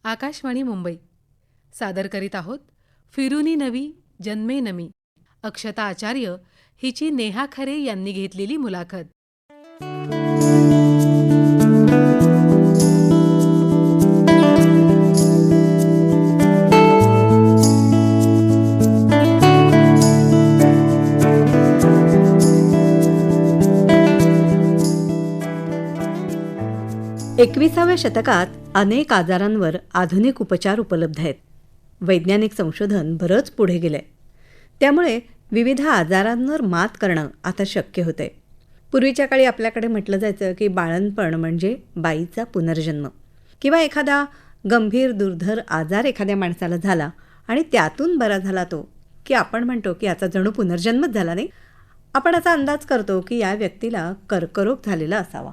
आकाशवाणी मुंबई सादर करीत आहोत फिरुनी नवी जन्मे नमी. अक्षता आचार्य हिची नेहा खरे यांनी घेतलेली मुलाखत. एकविसाव्या शतकात अनेक आजारांवर आधुनिक उपचार उपलब्ध आहेत. वैज्ञानिक संशोधन बरंच पुढे गेलंय. त्यामुळे विविध आजारांवर मात करणं आता शक्य होतंय. पूर्वीच्या काळी आपल्याकडे म्हटलं जायचं की बाळंतपण म्हणजे बाईचा पुनर्जन्म, किंवा एखादा गंभीर दुर्धर आजार एखाद्या माणसाला झाला आणि त्यातून बरा झाला तो, की आपण म्हणतो की आता जणू पुनर्जन्मच झाला नाही. आपण असा अंदाज करतो की या व्यक्तीला कर्करोग झालेला असावा.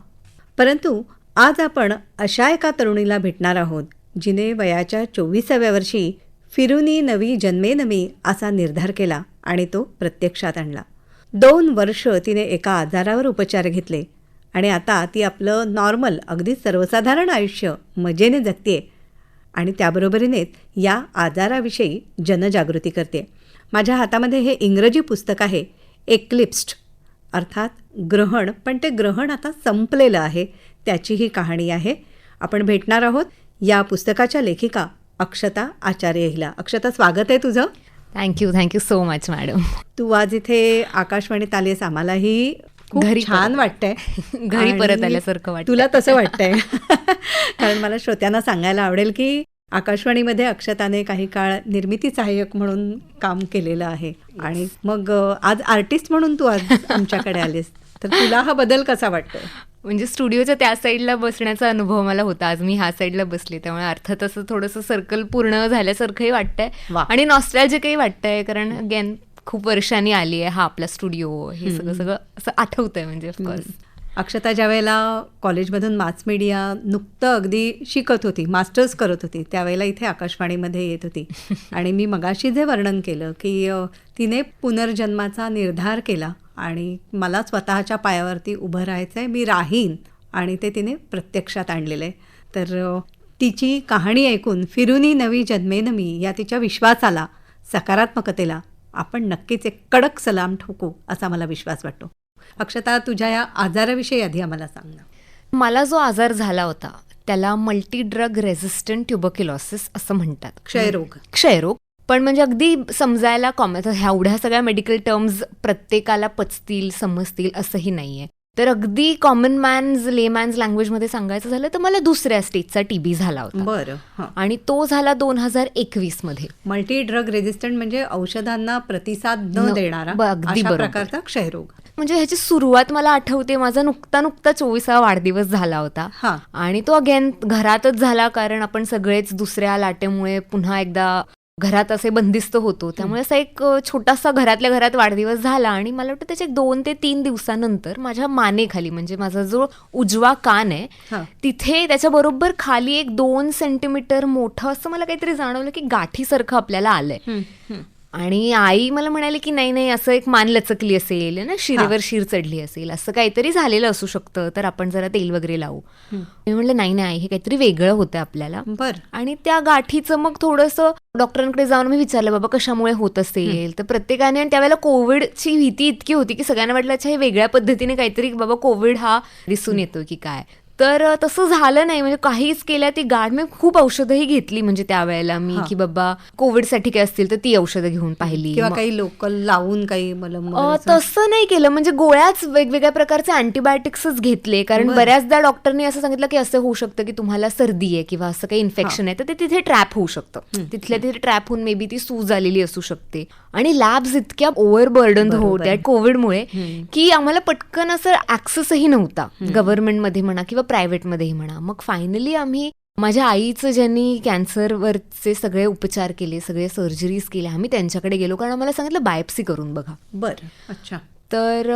परंतु आज आपण अशा एका तरुणीला भेटणार आहोत जिने वयाच्या 24व्या वर्षी फिरुनी नवी जन्मे नमी असा निर्धार केला आणि तो प्रत्यक्षात आणला. 2 वर्ष तिने एका आजारावर उपचार घेतले आणि आता ती आपलं नॉर्मल, अगदी सर्वसाधारण आयुष्य मजेने जगते आणि त्याबरोबरीनेच या आजाराविषयी जनजागृती करते. माझ्या हातामध्ये हे इंग्रजी पुस्तक आहे, एक्लिप्स्ड, अर्थात ग्रहण, पण ते ग्रहण आता संपलेलं आहे, त्याची ही कहाणी आहे. आपण भेटणार आहोत या पुस्तकाच्या लेखिका अक्षता आचार्य हिला. अक्षता, स्वागत आहे तुझं. Thank you so much madam. तू आज इथे आकाशवाणीत आलीस, आम्हालाही खूप छान वाटतंय. घरी परत आल्यासारखं वाटतं. तुला तसं वाटतंय? कारण मला श्रोत्यांना सांगायला आवडेल की आकाशवाणीमध्ये अक्षताने काही काळ निर्मिती सहाय्यक म्हणून काम केलेलं आहे आणि मग आज आर्टिस्ट म्हणून तू आज आमच्याकडे आलीस. तर तुला हा बदल कसा वाटतोय? म्हणजे स्टुडिओच्या त्या साईडला बसण्याचा अनुभव मला होता, आज मी ह्या साईडला बसले, त्यामुळे अर्थातच थोडंसं सर्कल पूर्ण झाल्यासारखंही वाटतंय आणि नॉस्टॅल्जिकही वाटतंय, कारण अगेन खूप वर्षांनी आली आहे हा आपला स्टुडिओ. हे सगळं असं आठवतंय. म्हणजे ऑफकोर्स अक्षता ज्या वेळेला कॉलेजमधून मास मीडिया नुकतं अगदी शिकत होती, मास्टर्स करत होती, त्यावेळेला इथे आकाशवाणीमध्ये येत होती आणि मी मगाशी जे वर्णन केलं की तिने पुनर्जन्माचा निर्धार केला आणि मला स्वतःच्या पायावरती उभं राहायचं आहे, मी राहीन, आणि ते तिने प्रत्यक्षात आणलेलं आहे. तर तिची कहाणी ऐकून फिरुनी नवी जन्मे नमी या तिच्या विश्वासाला, सकारात्मकतेला आपण नक्कीच एक कडक सलाम ठोकू असा मला विश्वास वाटतो. अक्षता, तुझ्या या आजाराविषयी आधी आम्हाला सांग ना. मला जो आजार झाला होता त्याला मल्टी ड्रग रेझिस्टंट ट्युबरक्युलोसिस असं म्हणतात. क्षयरोग. पण म्हणजे अगदी समजायला ह्या एवढ्या सगळ्या मेडिकल टर्म्स प्रत्येकाला पचतील, समजतील असंही नाहीये. तर अगदी कॉमन मॅन्स, लेमॅन्स लँग्वेजमध्ये सांगायचं झालं तर मला 2ऱ्या स्टेजचा TB झाला होता. बरं. आणि तो झाला 2021 मध्ये. मल्टी ड्रग रेझिस्टंट म्हणजे औषधांना प्रतिसाद न देणारा अगदी अशा प्रकारचा क्षयरोग. म्हणजे ह्याची सुरुवात मला आठवते, माझा नुकता 24वा वाढदिवस झाला होता आणि तो अगेन घरातच झाला, कारण आपण सगळेच दुसऱ्या लाटेमुळे पुन्हा एकदा घरात असे बंदिस्त होतो. त्यामुळे असा एक छोटासा घरातल्या घरात वाढदिवस झाला आणि मला वाटतं त्याच्या 2 ते 3 दिवसानंतर माझ्या मानेखाली, म्हणजे माझा जो उजवा कान आहे तिथे त्याच्या बरोबर खाली एक 2 सेंटीमीटर मोठं असं मला काहीतरी जाणवलं की गाठीसारखं आपल्याला आलंय. आणि आई मला म्हणाली की नाही असं एक मान लचकली असेल ना, शिरेवर शिर चढली असेल, असं काहीतरी झालेलं असू शकतं, तर आपण जरा तेल वगैरे लावू. मी म्हणलं नाही, हे काहीतरी वेगळं होतं आपल्याला. आणि त्या गाठीचं मग थोडंसं डॉक्टरांकडे जाऊन मी विचारलं, बाबा कशामुळे होत असेल. तर प्रत्येकाने, आणि त्यावेळेला कोविडची भीती इतकी होती की सगळ्यांना वाटलं अच्छा हे वेगळ्या पद्धतीने काहीतरी बाबा कोविड हा दिसून येतो की काय. तर तसं झालं नाही. म्हणजे काहीच केल्या ती गाठ, मी खूप औषधंही घेतली म्हणजे त्यावेळेला मी की बाबा कोविडसाठी काय असतील तर ती औषधं घेऊन पाहिली, किंवा काही लोकल लावून काही तसं नाही केलं. म्हणजे गोळ्याच वेगवेगळ्या प्रकारचे अँटीबायोटिक्सच घेतले, कारण बऱ्याचदा डॉक्टरने असं सांगितलं की असं होऊ शकतं की तुम्हाला सर्दी आहे किंवा असं काही इन्फेक्शन आहे, तर ते तिथे ट्रॅप होऊ शकतं. तिथल्या तिथे ट्रॅप होऊन मे बी ती सूज आलेली असू शकते. आणि लॅब्स इतक्या ओव्हरबर्डन होत्या कोविडमुळे की आम्हाला पटकन असं ऍक्सेसही नव्हता, गव्हर्नमेंटमध्ये म्हणा किंवा प्रायव्हेटमध्येही म्हणा. मग फायनली आम्ही, माझ्या आईचं ज्यांनी कॅन्सरवरचे सगळे उपचार केले, सगळे सर्जरीज केल्या, आम्ही त्यांच्याकडे गेलो, कारण आम्हाला सांगितलं बायोप्सी करून बघा. बरं, अच्छा. तर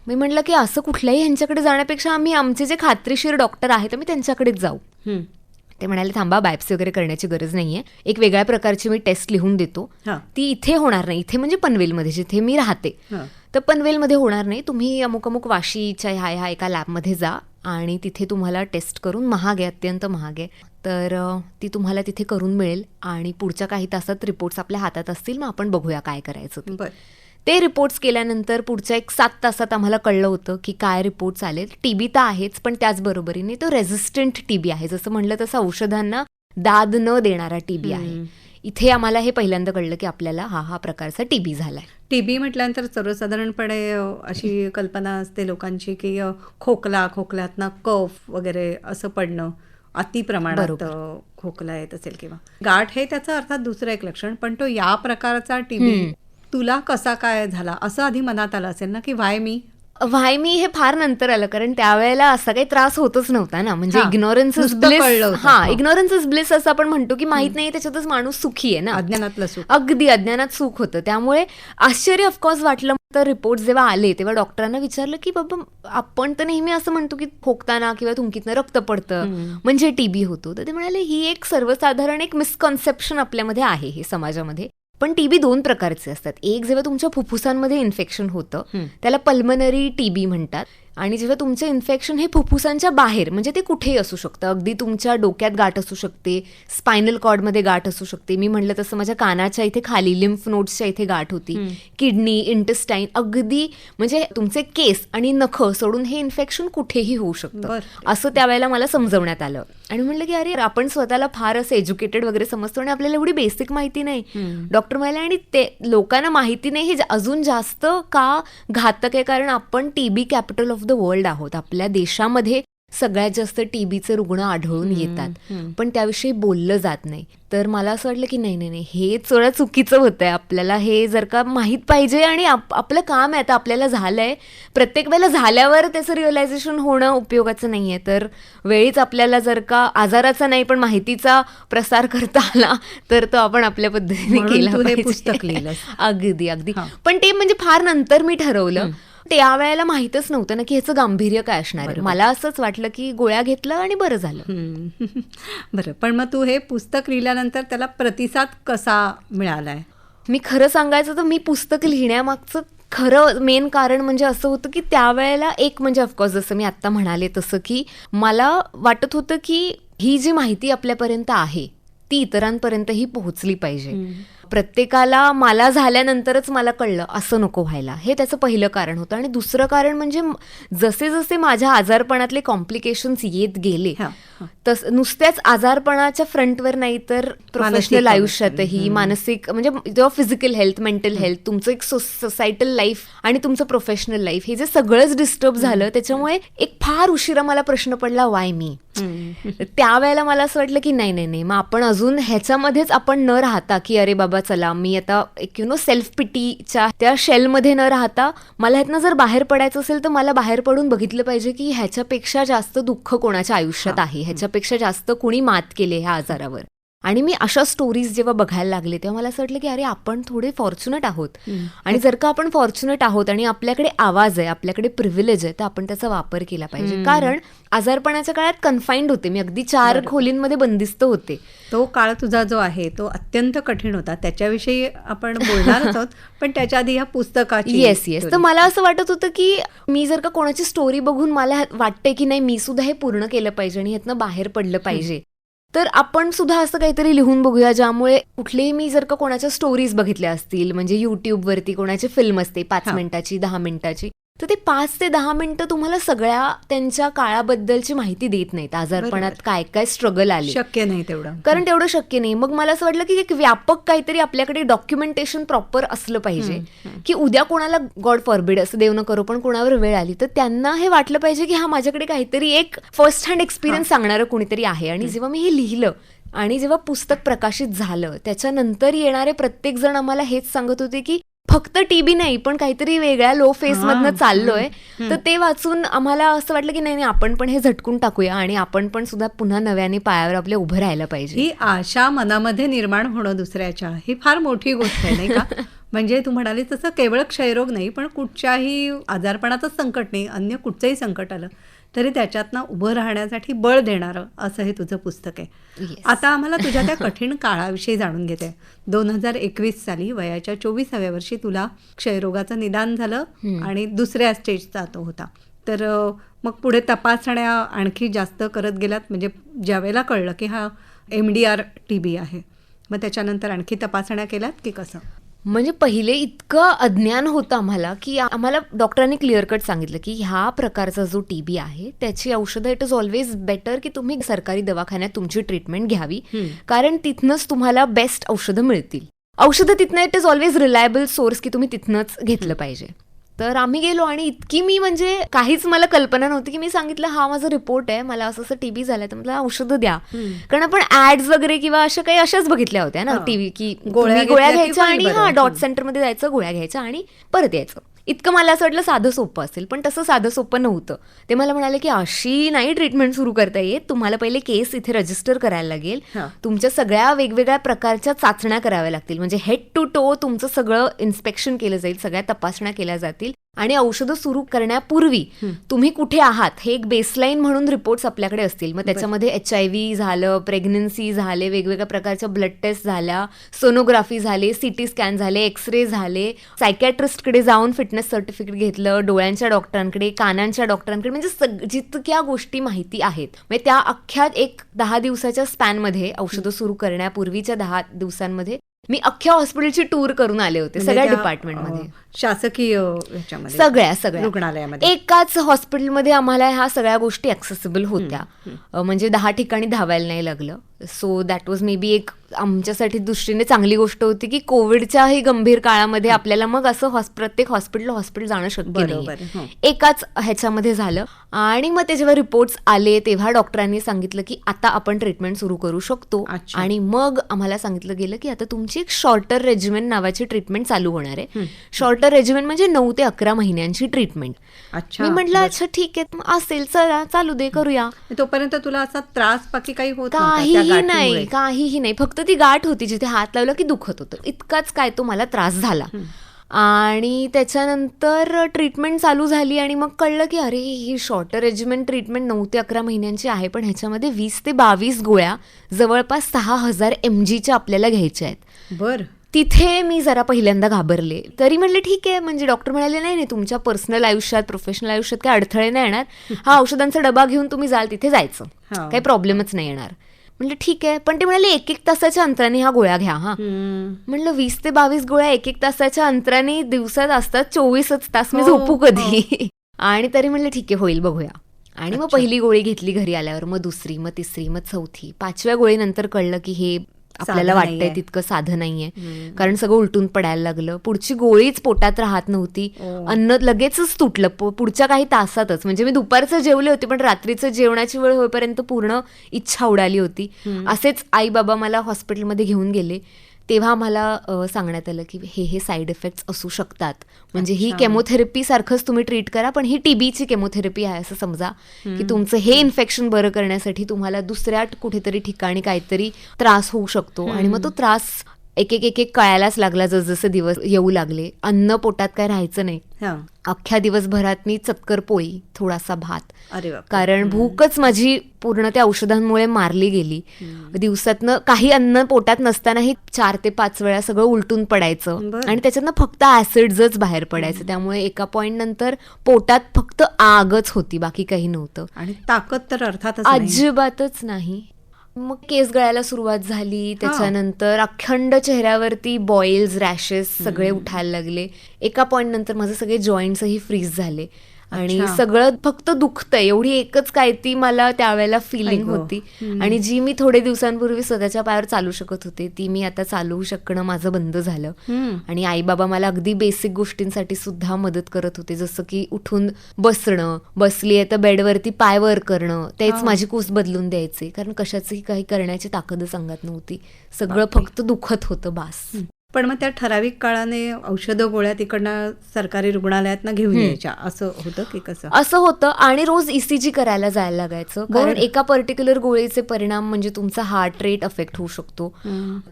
मी म्हटलं की असं कुठल्याही ह्यांच्याकडे जाण्यापेक्षा आम्ही आमचे जे खात्रीशीर डॉक्टर आहेत आम्ही त्यांच्याकडेच जाऊ. ते म्हणाले थांबा, बायोप्सी वगैरे करण्याची गरज नाहीये, एक वेगळ्या प्रकारची मी टेस्ट लिहून देतो, ती इथे होणार नाही, इथे म्हणजे पनवेलमध्ये जिथे मी राहते, तर पनवेलमध्ये होणार नाही, तुम्ही अमुक वाशीच्या ह्या एका लॅबमध्ये जा आणि तिथे तुम्हाला टेस्ट करून, महाग आहे, अत्यंत महाग आहे, तर ती तुम्हाला तिथे करून मिळेल आणि पुढच्या काही तासात रिपोर्ट्स आपल्या हातात असतील, मग आपण बघूया काय करायचं ते. ते रिपोर्ट्स केल्यानंतर पुढच्या 7 तासात आम्हाला कळलं होतं की काय रिपोर्ट्स आले. TB तर आहेच, पण त्याचबरोबरीने तो रेझिस्टंट TB आहे. जसं म्हणलं तसं औषधांना दाद न देणारा TB आहे. इथे आम्हाला हे पहिल्यांदा कळलं की आपल्याला हा प्रकारचा TB झालाय. TB म्हटल्यानंतर सर्वसाधारणपणे अशी कल्पना असते लोकांची की खोकल्यातनं कफ वगैरे असं पडणं, अति प्रमाणात खोकला येत असेल किंवा गाठ, हे त्याचं अर्थात दुसरं एक लक्षण. पण तो या प्रकारचा TB तुला कसा काय झाला असं आधी मनात आलं असेल ना, की व्हाय मी हे फार नंतर आलं, कारण त्यावेळेला असा काही त्रास होतच नव्हता ना. म्हणजे ignorance is bliss. Ignorance is bliss असं आपण म्हणतो की माहित नाही, त्याच्यातच माणूस सुखी आहे ना. अज्ञानातलं सुख. अगदी अज्ञानात सुख होतं. त्यामुळे आश्चर्य ऑफकोर्स वाटलं. तर रिपोर्ट जेव्हा आले तेव्हा डॉक्टरांना विचारलं की बाबा, आपण तर नेहमी असं म्हणतो की खोकताना किंवा थुंकीतनं रक्त पडतं म्हणजे TB होतो. तर ते म्हणाले ही एक सर्वसाधारण एक मिसकॉन्सेप्शन आपल्यामध्ये आहे हे समाजामध्ये. पण TB 2 प्रकारचे असतात. एक, जेव्हा तुमच्या फुफ्फुसांमध्ये इन्फेक्शन होतं त्याला पल्मनरी TB म्हणतात. आणि जेव्हा तुमचं इन्फेक्शन हे फुफ्फुसांच्या बाहेर, म्हणजे ते कुठेही असू शकतं, अगदी तुमच्या डोक्यात गाठ असू शकते, स्पायनल कॉर्डमध्ये गाठ असू शकते. मी म्हटलं तसं माझ्या कानाच्या इथे खाली लिम्फ नोड्सच्या इथे गाठ होती, किडनी, इंटेस्टाईन, अगदी म्हणजे तुमचे केस आणि नखं सोडून हे इन्फेक्शन कुठेही होऊ शकतं असं त्यावेळेला मला समजवण्यात आलं. आणि म्हणलं की अरे, आपण स्वतःला फार असं एज्युकेटेड वगैरे समजतो आणि आपल्याला एवढी बेसिक माहिती नाही. डॉक्टर म्हणाले आणि ते लोकांना माहिती नाही हे अजून जास्त का घातक आहे, कारण आपण TB capital of the world आहोत. आपल्या देशामध्ये सगळ्यात जास्त TBचे रुग्ण आढळून येतात, पण त्याविषयी बोललं जात नाही. तर मला असं वाटलं की नाही, हे थोडं चुकीचं होतंय. आपल्याला हे जर का माहीत पाहिजे आणि आपलं काम आहे. आता आपल्याला झालंय, प्रत्येक वेळेला झाल्यावर त्याचं रिअलायझेशन होणं उपयोगाचं नाहीये. तर वेळीच आपल्याला जर का आजाराचा नाही पण माहितीचा प्रसार करता आला तर तो आपण आपल्या पद्धतीने केला पाहिजे. पुस्तक लिहिलं. अगदी. पण ते म्हणजे फार नंतर मी ठरवलं. त्यावेळेला माहीतच नव्हतं ना की ह्याचं गांभीर्य काय असणार आहे. मला असंच वाटलं की गोळ्या घेतलं आणि बरं झालं. बरं, पण मग तू हे पुस्तक लिहिल्यानंतर त्याला प्रतिसाद कसा मिळालाय? मी खरं सांगायचं तर मी पुस्तक लिहिण्यामागचं खरं मेन कारण म्हणजे असं होतं की त्यावेळेला एक म्हणजे ऑफकोर्स जसं मी आत्ता म्हणाले तसं की मला वाटत होतं की ही जी माहिती आपल्यापर्यंत आहे ती इतरांपर्यंतही पोहोचली पाहिजे. प्रत्येकाला मला झाल्यानंतरच मला कळलं असं नको व्हायला, हे त्याचं पहिलं कारण होतं. आणि दुसरं कारण म्हणजे जसे जसे माझ्या आजारपणातले कॉम्प्लिकेशन्स येत गेले तस नुसत्याच आजारपणाच्या फ्रंटवर नाही तर प्रोफेशनल आयुष्यातही मानसिक म्हणजे जेव्हा फिजिकल हेल्थ, मेंटल हेल्थ, तुमचं एक सोसायटल लाईफ आणि तुमचं प्रोफेशनल लाईफ हे जे सगळंच डिस्टर्ब झालं त्याच्यामुळे एक फार उशिरा मला प्रश्न पडला वाय मी. त्यावेळेला मला असं वाटलं की नाही मग आपण अजून ह्याच्यामध्येच आपण न राहता की अरे बाबा चला मी आता एक सेल्फ पिटीच्या त्या शेलमध्ये न राहता मला ह्यातनं जर बाहेर पडायचं असेल तर मला बाहेर पडून बघितलं पाहिजे की ह्याच्यापेक्षा जास्त दुःख कोणाच्या आयुष्यात आहे, ह्याच्यापेक्षा जास्त कोणी मात केले ह्या आजारावर. आणि मी अशा स्टोरीज जेव्हा बघायला लागले तेव्हा मला असं वाटलं की अरे आपण थोडे फॉर्च्युनेट आहोत. आणि जर का आपण फॉर्च्युनेट आहोत आणि आपल्याकडे आवाज आहे, आपल्याकडे प्रिव्हिलेज आहे, तर आपण त्याचा वापर केला पाहिजे. कारण आजारपणाच्या काळात कन्फाईंड होते मी, अगदी 4 खोलींमध्ये बंदिस्त होते. तो काळ तुझा जो आहे तो अत्यंत कठीण होता, त्याच्याविषयी आपण बोलणारच आहोत. पण त्याच्या आधी या पुस्तकाची येस तर मला असं वाटत होतं की मी जर का कोणाची स्टोरी बघून मला वाटते की नाही मी सुद्धा हे पूर्ण केलं पाहिजे आणि ह्यातनं बाहेर पडलं पाहिजे, तर आपण सुद्धा असं काहीतरी लिहून बघूया ज्यामुळे कुठलेही मी जर का कोणाच्या स्टोरीज बघितल्या असतील, म्हणजे युट्यूबवरती कोणाची फिल्म असते 5 मिनिटाची 10 मिनिटाची, तर ते 5 ते 10 मिनिटं तुम्हाला सगळ्या त्यांच्या काळाबद्दलची माहिती देत नाहीत. आजारपणात काय काय स्ट्रगल आले, शक्य नाही तेवढं, कारण तेवढं शक्य नाही. मग मला असं वाटलं की एक व्यापक काहीतरी आपल्याकडे डॉक्युमेंटेशन प्रॉपर असलं पाहिजे की उद्या कोणाला गॉड फॉरबिड असं देव न करो पण कोणावर वेळ आली तर त्यांना हे वाटलं पाहिजे की माझ्याकडे काहीतरी एक फर्स्ट हँड एक्सपिरियन्स सांगणारं कोणीतरी आहे. आणि जेव्हा मी हे लिहिलं आणि जेव्हा पुस्तक प्रकाशित झालं त्याच्यानंतर येणारे प्रत्येक जण आम्हाला हेच सांगत होते की फक्त TB नाही पण काहीतरी वेगळ्या लो फेस मधनं चाललोय. तर ते वाचून आम्हाला असं वाटलं की नाही आपण पण हे झटकून टाकूया आणि आपण पण सुद्धा पुन्हा नव्याने पायावर आपल्या उभं राहायला पाहिजे. ही आशा मनामध्ये निर्माण होणं दुसऱ्याच्या, ही फार मोठी गोष्ट आहे नाही का? म्हणजे तू म्हणाली तसं केवळ क्षयरोग नाही पण कुठच्याही आजारपणाचंच संकट नाही, अन्य कुठचंही संकट आलं तरी त्याच्यातनं उभं राहण्यासाठी बळ देणारं असं हे तुझं पुस्तक आहे. आता आम्हाला तुझ्या त्या कठीण काळाविषयी जाणून घेते. 2021 साली वयाच्या 24व्या वर्षी तुला क्षयरोगाचं निदान झालं आणि दुसऱ्या स्टेजचा तो होता. तर मग पुढे तपासण्या आणखी जास्त करत गेलात, म्हणजे ज्यावेळेला कळलं की हा MDR TB आहे, मग त्याच्यानंतर आणखी तपासण्या केल्यात की कसं? म्हणजे पहिले इतकं अज्ञान होतं आम्हाला की आम्हाला डॉक्टरांनी क्लिअर कट सांगितलं की ह्या प्रकारचा जो TB आहे त्याची औषधं इट इज ऑलवेज बेटर की तुम्ही सरकारी दवाखान्यात तुमची ट्रीटमेंट घ्यावी, कारण तिथनंच तुम्हाला बेस्ट औषधं मिळतील. औषधं तिथनं it is always reliable source की तुम्ही तिथनंच घेतलं पाहिजे. तर आम्ही गेलो आणि इतकी मी म्हणजे काहीच मला कल्पना नव्हती की मी सांगितलं हा माझा रिपोर्ट आहे, मला असं TB झालंय, तर मला औषधं द्या. कारण आपण ऍड्स वगैरे किंवा अशाच बघितल्या होत्या ना टीव्ही की गोळ्या घ्यायच्या आणि डॉट सेंटरमध्ये जायचं, गोळ्या घ्यायच्या आणि परत यायचं. इतकं मला असं वाटलं साधं सोपं असेल, पण तसं साधं सोपं नव्हतं. ते मला म्हणाले की अशी नाही ट्रीटमेंट सुरू करता येत, तुम्हाला पहिले केस इथे रजिस्टर करायला लागेल, तुमच्या सगळ्या वेगवेगळ्या प्रकारच्या चाचण्या कराव्या लागतील, म्हणजे हेड टू टो तुमचं सगळं इन्स्पेक्शन केलं जाईल, सगळ्या तपासण्या केल्या जातील आणि औषधं सुरू करण्यापूर्वी तुम्ही कुठे आहात हे एक बेसलाईन म्हणून रिपोर्ट्स आपल्याकडे असतील. मग त्याच्यामध्ये HIV झालं, प्रेग्नन्सी झाले, वेगवेगळ्या प्रकारच्या ब्लड टेस्ट झाल्या, सोनोग्राफी झाले, CT स्कॅन झाले, एक्सरे झाले, सायकॅट्रिस्टकडे जाऊन फिटनेस सर्टिफिकेट घेतलं, डोळ्यांच्या डॉक्टरांकडे, कानांच्या डॉक्टरांकडे, म्हणजे जितक्या गोष्टी माहिती आहेत. म्हणजे त्या अख्ख्या एक 10 दिवसाच्या स्पॅनमध्ये औषधं सुरू करण्यापूर्वीच्या 10 दिवसांमध्ये मी अख्ख्या हॉस्पिटलची टूर करून आले होते, सगळ्या डिपार्टमेंटमध्ये, शासकीय सगळ्या रुग्णालयामध्ये. एकाच हॉस्पिटलमध्ये आम्हाला ह्या सगळ्या गोष्टी ऍक्सेसिबल होत्या, म्हणजे 10 ठिकाणी धावायला नाही लागलं. So that was may be एक आमच्यासाठी दृष्टीने चांगली गोष्ट होती की कोविडच्याही गंभीर काळामध्ये आपल्याला मग असं प्रत्येक हॉस्पिटल जाणं शक्य नाही, एकाच ह्याच्यामध्ये झालं. आणि मग ते जेव्हा रिपोर्ट्स आले तेव्हा डॉक्टरांनी सांगितलं की आता आपण ट्रीटमेंट सुरू करू शकतो. आणि मग आम्हाला सांगितलं गेलं की आता तुमची एक शॉर्टर रेजिमेंट नावाची ट्रीटमेंट चालू होणार आहे. शॉर्टर रेजिमेंट म्हणजे 9 ते 11 महिन्यांची ट्रीटमेंट. मी म्हटलं अच्छा ठीक आहे, असेल चला चालू दे, करूया. तोपर्यंत तुला असा त्रास बाकी काही होत काहीही नाही, फक्त ती गाठ होती जिथे हात लावला की दुखत होतं, इतकाच काय तो मला त्रास झाला. आणि त्याच्यानंतर ट्रीटमेंट चालू झाली आणि मग कळलं की अरे ही शॉर्टर रेजिमेंट ट्रीटमेंट 9 ते 11 महिन्यांची आहे, पण ह्याच्यामध्ये 20 ते 22 गोळ्या जवळपास 6000 mgच्या आपल्याला घ्यायच्या आहेत. बरं. तिथे मी जरा पहिल्यांदा घाबरले, तरी म्हणले ठीक आहे, म्हणजे डॉक्टर म्हणाले नाही तुमच्या पर्सनल आयुष्यात, प्रोफेशनल आयुष्यात काही अडथळे नाही येणार, हा औषधांचा डबा घेऊन तुम्ही जाल तिथे जायचं, काही प्रॉब्लेमच नाही येणार. म्हणलं ठीक आहे, पण ते म्हणाले 1-1 तासाच्या अंतराने ह्या गोळ्या घ्या. म्हणलं 20 ते 22 गोळ्या 1-1 तासाच्या अंतराने दिवसात असतात, 24च तास मी झोपू कधी? आणि तरी म्हणलं ठीक आहे होईल बघूया. आणि मग पहिली गोळी घेतली घरी आल्यावर, मग दुसरी, मग तिसरी, मग चौथी, 5व्या गोळीनंतर कळलं की हे आपल्याला वाटतंय तितकं साधं नाहीये, कारण सगळं उलटून पडायला लागलं. पुढची गोळीच पोटात राहत नव्हती, अन्न लगेचच तुटलं पुढच्या काही तासातच. म्हणजे मी दुपारचं जेवले होते पण रात्रीचं जेवणाची वेळ होईपर्यंत पूर्ण इच्छा उडाली होती. असेच आई बाबा मला हॉस्पिटलमध्ये घेऊन गेले, तेव्हा मला सांगण्यात आलं की हे साईड इफेक्ट्स असू शकतात, म्हणजे ही केमोथेरपी सारखंच तुम्ही ट्रीट करा, पण ही TBची केमोथेरपी आहे असं समजा, की तुमचं हे इन्फेक्शन बरं करण्यासाठी तुम्हाला दुसऱ्या कुठेतरी ठिकाणी काहीतरी त्रास होऊ शकतो. आणि मग तो त्रास एक कळायलाच लागला जसजसे दिवस येऊ लागले. अन्न पोटात काय राहायचं नाही, अख्ख्या दिवसभरात मी चतकर पोळी, थोडासा भात, कारण भूकच माझी पूर्ण त्या औषधांमुळे मारली गेली. दिवसातनं काही अन्न पोटात नसतानाही 4 ते 5 वेळा सगळं उलटून पडायचं आणि त्याच्यातनं फक्त ऍसिड्सच बाहेर पडायचं. त्यामुळे एका पॉइंट नंतर पोटात फक्त आगच होती, बाकी काही नव्हतं. आणि ताकद तर अर्थातच अजिबातच नाही. मग केस गळायला सुरुवात झाली, त्याच्यानंतर अखंड चेहऱ्यावरती बॉइल्स, रॅशेस सगळे उठायला लागले. एका पॉइंट नंतर माझे सगळे जॉईंट्सही फ्रीज झाले आणि सगळं फक्त दुखतंय एवढी एकच काय ती मला त्यावेळेला फिलिंग होती. आणि जी मी थोडे दिवसांपूर्वी स्वतःच्या पायावर चालू शकत होते ती मी आता चालवू शकणं माझं बंद झालं. आणि आई बाबा मला अगदी बेसिक गोष्टींसाठी सुद्धा मदत करत होते, जसं की उठून बसणं, बसलीये तर बेडवरती पाय वर करणं, तेच माझी कूस बदलून द्यायचे, कारण कशाचंही काही करण्याची ताकदच अंगात नव्हती, सगळं फक्त दुखत होतं बास. पण मग त्या ठराविक काळाने औषधं गोळ्या तिकडनं सरकारी रुग्णालयातनं घेऊन यायच्या असं होतं की कसं? असं होतं. आणि रोज ECG करायला जायला लागायचं, कारण एका पर्टिक्युलर गोळीचे परिणाम म्हणजे तुमचा हार्ट रेट अफेक्ट होऊ शकतो.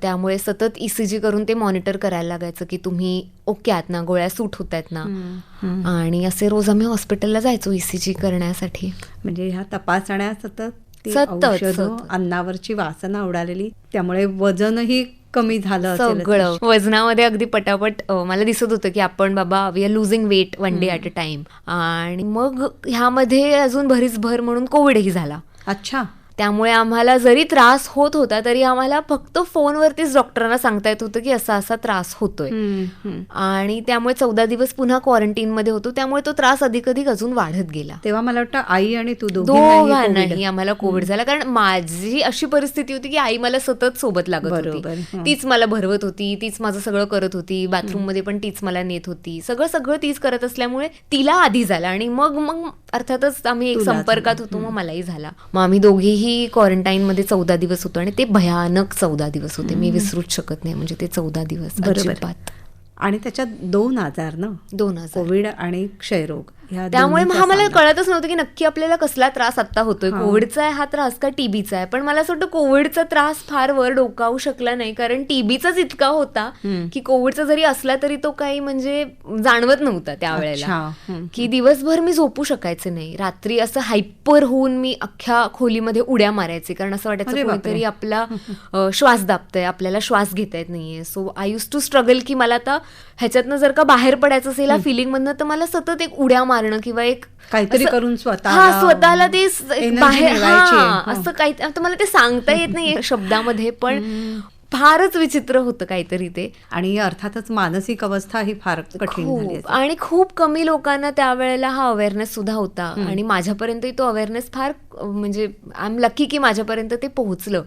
त्यामुळे सतत ECG करून ते मॉनिटर करायला लागायचं की तुम्ही ओके आहात ना, गोळ्या सूट होत आहेत ना. आणि असे रोज आम्ही हॉस्पिटलला जायचो ECG करण्यासाठी. म्हणजे ह्या तपासण्या सतत अन्नावरची वासना उडालेली, त्यामुळे वजनही कमी झालं असेल. सगळं वजनामध्ये अगदी पटापट मला दिसत होतं की आपण बाबा we are losing weight one day at a time. आणि मग ह्यामध्ये अजून भरीच भर म्हणून कोविडही झाला. अच्छा. त्यामुळे आम्हाला जरी त्रास होत होता तरी आम्हाला फक्त फोनवरतीच डॉक्टरांना सांगता येत होतं की असा असा त्रास होतोय. आणि त्यामुळे 14 दिवस पुन्हा क्वारंटीनमध्ये होतो. त्यामुळे तो त्रास अधिक अजून वाढत गेला. तेव्हा मला वाटतं आई आणि तू दोघांनाही आम्हाला कोविड झाला. कारण माझी अशी परिस्थिती होती की आई मला सतत सोबत लागत होती. तीच मला भरवत होती, तीच माझं सगळं करत होती. बाथरूम मध्ये पण तीच मला नेत होती. सगळं तीच करत असल्यामुळे तिला आधी झाला आणि मग अर्थातच आम्ही एक संपर्कात होतो. मग मलाही झाला. मग आम्ही दोघेही क्वारंटाईन मध्ये 14 दिवस होतो आणि ते भयानक 14 दिवस होते. मी विसरूच शकत नाही म्हणजे ते 14 दिवस. अजिबात. आणि त्याच्यात 2 आजार ना, 2 आजार, कोविड आणि क्षयरोग. त्यामुळे मला कळतच नव्हतं की नक्की आपल्याला कसला त्रास आता होतोय, कोविडचा आहे हा त्रास का टीबीचा आहे. पण मला असं वाटतं कोविडचा त्रास फार वर डोकावू शकला नाही, कारण टीबीचाच इतका होता की कोविडचा जरी असला तरी तो काही म्हणजे जाणवत नव्हता त्यावेळेला. की दिवसभर मी झोपू शकायचे नाही. रात्री असं हायपर होऊन मी अख्ख्या खोलीमध्ये उड्या मारायचे, कारण असं वाटायचं कोणीतरी आपला श्वास दाबतंय, आपल्याला श्वास घेता येत नाहीये. So I use to struggle की मला आता ह्याच्यातनं जर का बाहेर पडायचं असेल या फिलिंग मधनं, तर मला सतत एक उड्या मारणं किंवा एक काहीतरी करून स्वतःला ते बाहेर असं काही, आता मला ते सांगता येत नाही शब्दामध्ये, पण फारच विचित्र होतं काहीतरी ते. आणि अर्थातच मानसिक अवस्था ही फार कठीण झाली. आणि खूप कमी लोकांना त्यावेळेला हा अवेअरनेस सुद्धा होता. आणि माझ्यापर्यंतही तो अवेअरनेस फार म्हणजे आय एम लकी की माझ्यापर्यंत ते पोहोचलं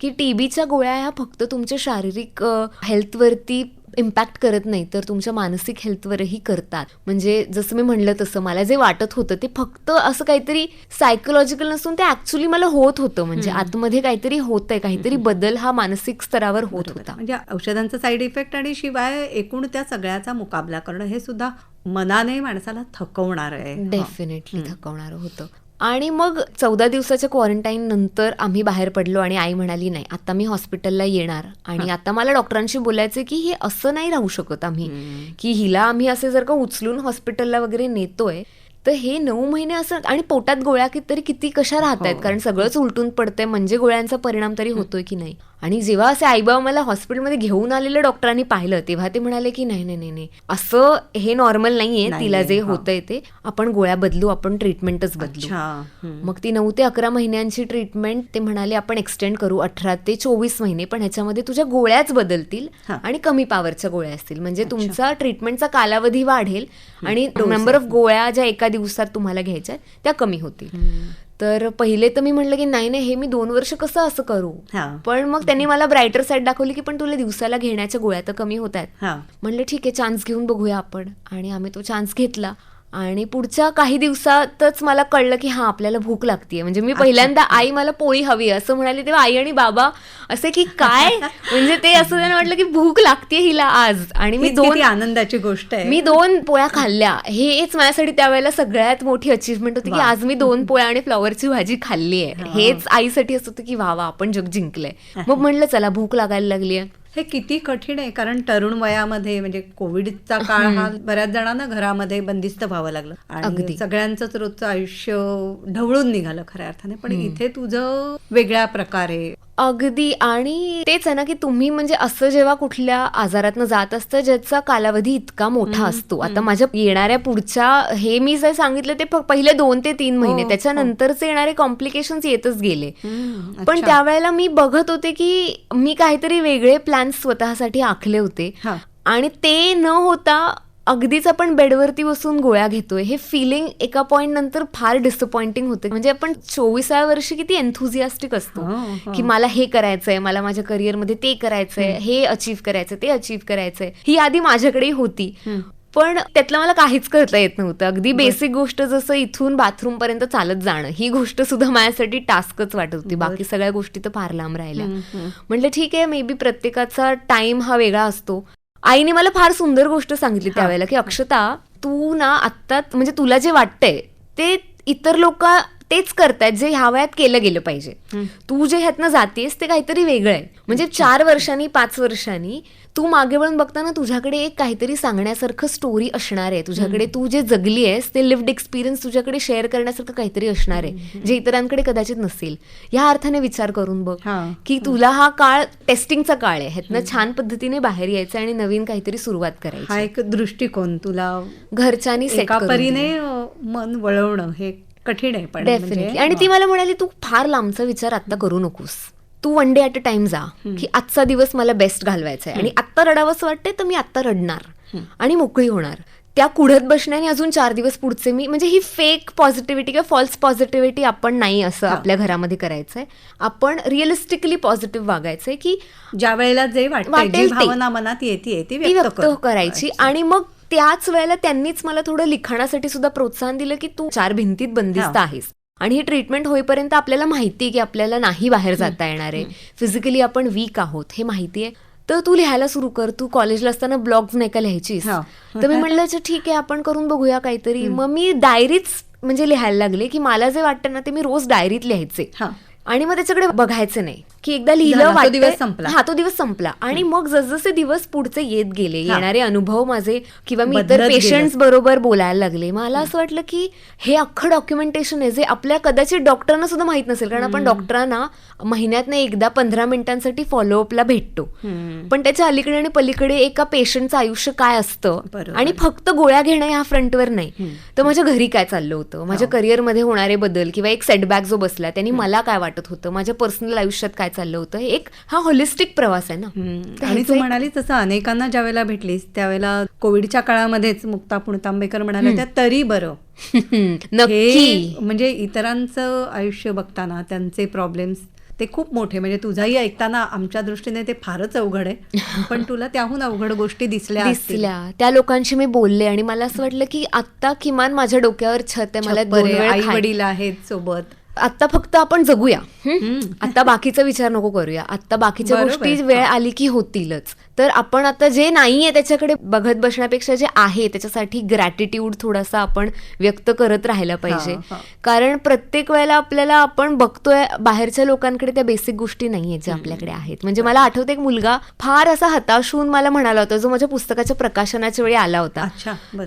की टीबीच्या गोळ्या ह्या फक्त तुमच्या शारीरिक हेल्थवरती इम्पॅक्ट करत नाही तर तुमच्या मानसिक हेल्थवरही करतात. म्हणजे जसं मी म्हणलं तसं मला जे वाटत होतं ते फक्त असं काहीतरी सायकोलॉजिकल नसून ते ऍक्च्युली मला होत होतं. म्हणजे आतमध्ये काहीतरी होतंय, काहीतरी बदल हा मानसिक स्तरावर होत होता. म्हणजे औषधांचा साईड इफेक्ट आणि शिवाय एकूण त्या सगळ्याचा मुकाबला करणं हे सुद्धा मनाने माणसाला थकवणार आहे. डेफिनेटली थकवणार होतं. आणि मग 14 दिवसाच्या क्वारंटाईन नंतर आम्ही बाहेर पडलो आणि आई म्हणाली नाही आता मी हॉस्पिटलला येणार आणि आता मला डॉक्टरांशी बोलायचं की हे असं नाही राहू शकत आम्ही, की हिला आम्ही असे जर का उचलून हॉस्पिटलला वगैरे नेतोय तर हे 9 महिने असं, आणि पोटात गोळ्या तरी किती कशा राहत आहेत, कारण सगळंच उलटून पडतंय, म्हणजे गोळ्यांचा परिणाम तरी होतोय की नाही. आणि जेव्हा असे आईबाबा मला हॉस्पिटलमध्ये घेऊन आलेलं डॉक्टरांनी पाहिलं तेव्हा ते म्हणाले की नाही नाही नाही असं हे नॉर्मल नाहीये, तिला जे होतंय ते आपण गोळ्या बदलू, आपण ट्रीटमेंटच बदलू. मग ती 9 ते 11 महिन्यांची ट्रीटमेंट ते म्हणाले आपण एक्सटेंड करू 18 ते 24 महिने, पण ह्याच्यामध्ये तुझ्या गोळ्याच बदलतील आणि कमी पॉवरच्या गोळ्या असतील, म्हणजे तुमचा ट्रीटमेंटचा कालावधी वाढेल आणि नंबर ऑफ गोळ्या ज्या एका दिवसात तुम्हाला घ्यायच्या त्या कमी होतील. तर पहिले तर मी म्हटलं की नाही नाही हे मी 2 वर्ष कसं असं करू. पण मग त्यांनी मला ब्राईटर साईड दाखवली की पण तुला दिवसाला घेण्याच्या गोळ्या तर कमी होत आहेत. म्हणलं ठीक आहे चान्स घेऊन बघूया आपण. आणि आम्ही तो चान्स घेतला आणि पुढच्या काही दिवसातच मला कळलं की हा आपल्याला भूक लागतीये. म्हणजे मी पहिल्यांदा आई मला पोळी हवी असं म्हणाली तेव्हा आई आणि बाबा असे की काय म्हणजे ते असं त्यांना वाटलं की भूक लागतीये हिला आज. आणि मी 2 आनंदाची गोष्ट आहे, मी 2 पोळ्या खाल्ल्या. हेच माझ्यासाठी त्यावेळेला सगळ्यात मोठी अचीव्हमेंट होती की आज मी 2 पोळ्या आणि फ्लॉवरची भाजी खाल्ली आहे. हेच आईसाठी असं होतं की वा आपण जग जिंकलंय. मग म्हणलं चला भूक लागायला लागली आहे. हे किती कठीण आहे, कारण तरुण वयामध्ये म्हणजे कोविडचा काळ हा बऱ्याच जणांना घरामध्ये बंदिस्त व्हावं लागलं आणि सगळ्यांचंच रोजचं आयुष्य ढवळून निघालं खऱ्या अर्थाने. पण इथे तुझं वेगळ्या प्रकारे अगदी. आणि तेच आहे ना की तुम्ही म्हणजे असं जेव्हा कुठल्या आजारातनं जात असतं ज्याचा कालावधी इतका मोठा असतो. आता माझ्या येणाऱ्या पुढच्या हे मी जे सांगितलं ते पहिले 2 ते 3 महिने, त्याच्यानंतरचे येणारे कॉम्प्लिकेशन्स येतच गेले. पण त्यावेळेला मी बघत होते की मी काहीतरी वेगळे प्लॅन्स स्वतःसाठी आखले होते आणि ते न होता अगदीच आपण बेडवरती बसून गोळ्या घेतोय हे फिलिंग एका पॉइंट नंतर फार डिसअपॉइंटिंग होते. म्हणजे आपण 24व्या वर्षी किती एन्थुझियास्टिक असतो की मला हे करायचंय, मला माझ्या करिअरमध्ये ते करायचंय, हे अचीव्ह करायचंय, ते अचीव्ह करायचंय. ही आधी माझ्याकडे होती पण त्यातलं मला काहीच करता येत नव्हतं. अगदी बेसिक गोष्ट जसं इथून बाथरूम पर्यंत चालत जाणं ही गोष्ट सुद्धा माझ्यासाठी टास्कच वाटत होती. बाकी सगळ्या गोष्टी तर फार लांब राहिल्या. म्हटलं ठीक आहे मे बी प्रत्येकाचा टाइम हा वेगळा असतो. आईने मला फार सुंदर गोष्ट सांगितली त्यावेळेला की अक्षता तू ना आत्ता म्हणजे तुला जे वाटतंय ते इतर लोक तेच करतायत जे ह्या वयात केलं गेलं पाहिजे. तू जे ह्यातनं जातेस ते काहीतरी वेगळं आहे. म्हणजे 4 वर्षांनी 5 वर्षांनी तू मागे वळून बघताना तुझ्याकडे एक काहीतरी सांगण्यासारखं स्टोरी असणार आहे, तुझ्याकडे तू जे जगली आहेस ते लिव्ड एक्सपिरियन्स तुझ्याकडे शेअर करण्यासारखं काहीतरी असणार आहे जे इतरांकडे कदाचित नसेल. या अर्थाने विचार करून बघ की तुला हा काळ टेस्टिंगचा काळ आहे, ह्यातनं छान पद्धतीने बाहेर यायचं आणि नवीन काहीतरी सुरुवात करायची. हा एक दृष्टिकोन तुला घरच्यांनी एका परीने मन वळवणं हे कठीण आहे पण डेफिनेटली. आणि ती मला म्हणाली तू फार लांबचा विचार आता करू नकोस, तू one day at a time जा, की आजचा दिवस मला बेस्ट घालवायचा आहे आणि आत्ता रडावंसं वाटतंय तर मी आत्ता रडणार आणि मोकळी होणार. त्या कुढत बसण्याने अजून 4 दिवस पुढचे मी, म्हणजे ही फेक पॉझिटिव्हिटी किंवा फॉल्स पॉझिटिव्हिटी आपण नाही असं आपल्या घरामध्ये करायचंय. आपण रिअलिस्टिकली पॉझिटिव्ह वागायचंय की ज्या वेळेला जे वाटेल भावना मनात येते ती व्यक्त करायची. आणि मग त्याच वेळेला त्यांनीच मला थोडं लिखाणासाठी सुद्धा प्रोत्साहन दिलं की तू 4 भिंतीत बंदिस्त आहेस आणि ही ट्रीटमेंट होईपर्यंत आपल्याला माहिती आहे की आपल्याला नाही बाहेर जाता येणार आहे, फिजिकली आपण वीक आहोत हे माहिती आहे, तर तू लिहायला सुरू कर. तू कॉलेजला असताना ब्लॉग्स नाही का लिहायचीस, तर मी म्हणलं ठीक आहे आपण करून बघूया काहीतरी. मग मी डायरीच म्हणजे लिहायला लागले की मला जे वाटतं ना ते मी रोज डायरीत लिहायचे आणि मग त्याच्याकडे बघायचं नाही की एकदा लिहिलं तो दिवस संपला. आणि मग जसजसे दिवस पुढचे येत गेले, येणारे अनुभव माझे किंवा मी इतर पेशंट्स बरोबर बोलायला लागले, मला असं वाटलं की हे अख्खं डॉक्युमेंटेशन आहे जे आपल्या कदाचित डॉक्टरांना सुद्धा माहित नसेल, कारण आपण डॉक्टरांना महिन्यातनं एकदा 15 मिनिटांसाठी फॉलोअपला भेटतो, पण त्याच्या अलीकडे आणि पलीकडे एका पेशंटचं आयुष्य काय असतं आणि फक्त गोळ्या घेणं ह्या फ्रंटवर नाही, तर माझ्या घरी काय चाललं होतं, माझ्या करिअरमध्ये होणारे बदल किंवा एक सेटबॅक जो बसला त्यांनी मला काय वाटत होतं, माझ्या पर्सनल आयुष्यात काय चाललं होतं, एक हा होलिस्टिक प्रवास आहे ना. आणि तू म्हणाली तसं अनेकांना ज्या वेळेला भेटलीस त्यावेळेला कोविडच्या काळामध्येच मुक्ता पुणतांबेकर म्हणाल्या त्या तरी बरं. नक्की. म्हणजे इतरांचं आयुष्य बघताना त्यांचे प्रॉब्लेम्स ते खूप मोठे, म्हणजे तुझाही ऐकताना आमच्या दृष्टीने ते फारच अवघड आहे, पण तुला त्याहून अवघड गोष्टी दिसल्या. त्या लोकांशी मी बोलले आणि मला असं वाटलं की आता किमान माझ्या डोक्यावर छत आहे, मला 2 वेळा आई वडील आहेत सोबत, आता फक्त आपण जगूया, आता बाकीचा विचार नको करूया, आता बाकीच्या गोष्टी वेळ आली की होतीलच. तर आपण आता जे नाहीये त्याच्याकडे बघत बसण्यापेक्षा जे आहे त्याच्यासाठी ग्रॅटिट्यूड थोडासा आपण व्यक्त करत राहायला पाहिजे. कारण प्रत्येक वेळेला आपल्याला आपण बघतोय बाहेरच्या लोकांकडे त्या बेसिक गोष्टी नाहीयेत ज्या आपल्याकडे आहेत. म्हणजे मला आठवतं एक मुलगा फार असा हताश होऊन मला म्हणाला होता, जो माझ्या पुस्तकाच्या प्रकाशनाच्या वेळी आला होता,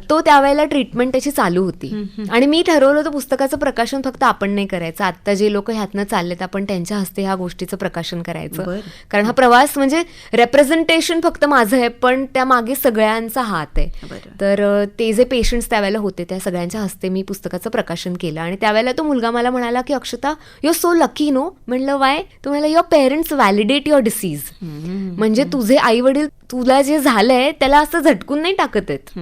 तो त्यावेळेला ट्रीटमेंट त्याची चालू होती आणि मी ठरवलं होतं पुस्तकाचं प्रकाशन फक्त आपण नाही करायचं, आता जे लोक ह्यातनं चाललेत आपण त्यांच्या हस्ते ह्या गोष्टीचं प्रकाशन करायचं. कारण हा प्रवास म्हणजे रेप्रेझेंटेशन फक्त माझं आहे पण त्या मागे सगळ्यांचा हात आहे. तर ते जे पेशंट्स त्यावेळेला होते त्या सगळ्यांच्या हस्ते मी पुस्तकाचं प्रकाशन केलं आणि त्यावेळेला तो मुलगा मला म्हणाला की Akshata you are so lucky no. म्हणलं वाय? तो म्हणाला your parents validate your disease. म्हणजे तुझे आई वडील तुला जे झालंय त्याला असं झटकून नाही टाकत आहेत,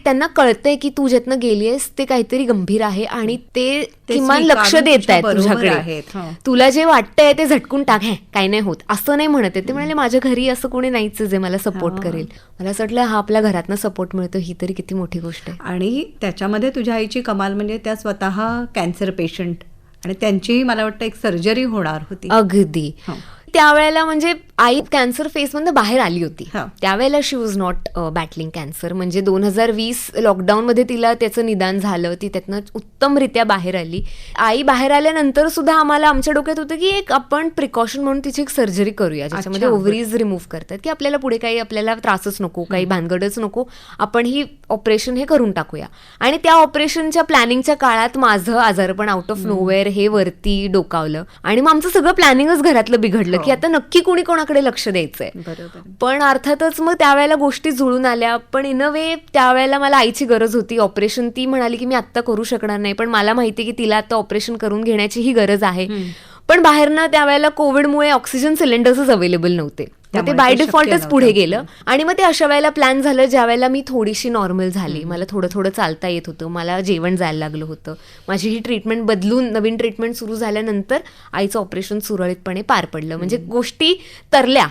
त्यांना कळतंय की तू ज्यातनं गेलीयस ते काहीतरी गंभीर आहे आणि ते किमान लक्ष देत आहेत तुझ्याकडे, तुला जे वाटतंय ते झटकून टाक, काही नाही होत असं नाही म्हणत आहे. ते म्हणाले माझ्या घरी असं कोणी नाहीच जे मला सपोर्ट करेल. मला असं वाटलं हा आपल्या घरातनं सपोर्ट मिळतो ही तरी किती मोठी गोष्ट आहे. आणि त्याच्यामध्ये तुझ्या आईची कमाल म्हणजे त्या स्वतः कॅन्सर पेशंट आणि त्यांचीही मला वाटतं एक सर्जरी होणार होती. अगदी त्यावेळेला म्हणजे आई कॅन्सर फेजमधून बाहेर आली होती, त्यावेळेला शी वॉज नॉट बॅटलिंग कॅन्सर. म्हणजे 2020 लॉकडाऊनमध्ये तिला त्याचं निदान झालं, ती त्यातनं उत्तमरित्या बाहेर आली. आई बाहेर आल्यानंतर सुद्धा आम्हाला आमच्या डोक्यात होतं की एक आपण प्रिकॉशन म्हणून तिची एक सर्जरी करूया ज्याच्यामध्ये ओव्हरीज रिमूव्ह करतात, की आपल्याला पुढे काही आपल्याला त्रासच नको, काही भानगडच नको, आपण ही ऑपरेशन हे करून टाकूया. आणि त्या ऑपरेशनच्या प्लॅनिंगच्या काळात माझं आजारपण आउट ऑफ नोवेअर हे वरती डोकावलं आणि मग आमचं सगळं प्लॅनिंगच घरातलं बिघडलं की आता नक्की कोणी कोणाकडे लक्ष द्यायचंय. पण अर्थातच मग त्यावेळेला गोष्टी जुळून आल्या. पण इन अ वे त्यावेळेला मला आईची गरज होती ऑपरेशन. ती म्हणाली की मी आत्ता करू शकणार नाही, पण मला माहिती की तिला आता ऑपरेशन करून घेण्याची ही गरज आहे. पण बाहेरनं त्यावेळेला कोविडमुळे ऑक्सिजन सिलेंडर्सच अवेलेबल नव्हते, ते बाय डिफॉल्टच पुढे गेलं. आणि मग ते अशा वेळेला प्लॅन झालं ज्या वेळेला मी थोडीशी नॉर्मल झाली, मला थोडं थोडं चालता येत होतं, मला जेवण जायला लागलं होतं, माझी ही ट्रीटमेंट बदलून नवीन ट्रीटमेंट सुरू झाल्यानंतर आईचं ऑपरेशन सुरळीतपणे पार पडलं. म्हणजे गोष्टी तरल्या,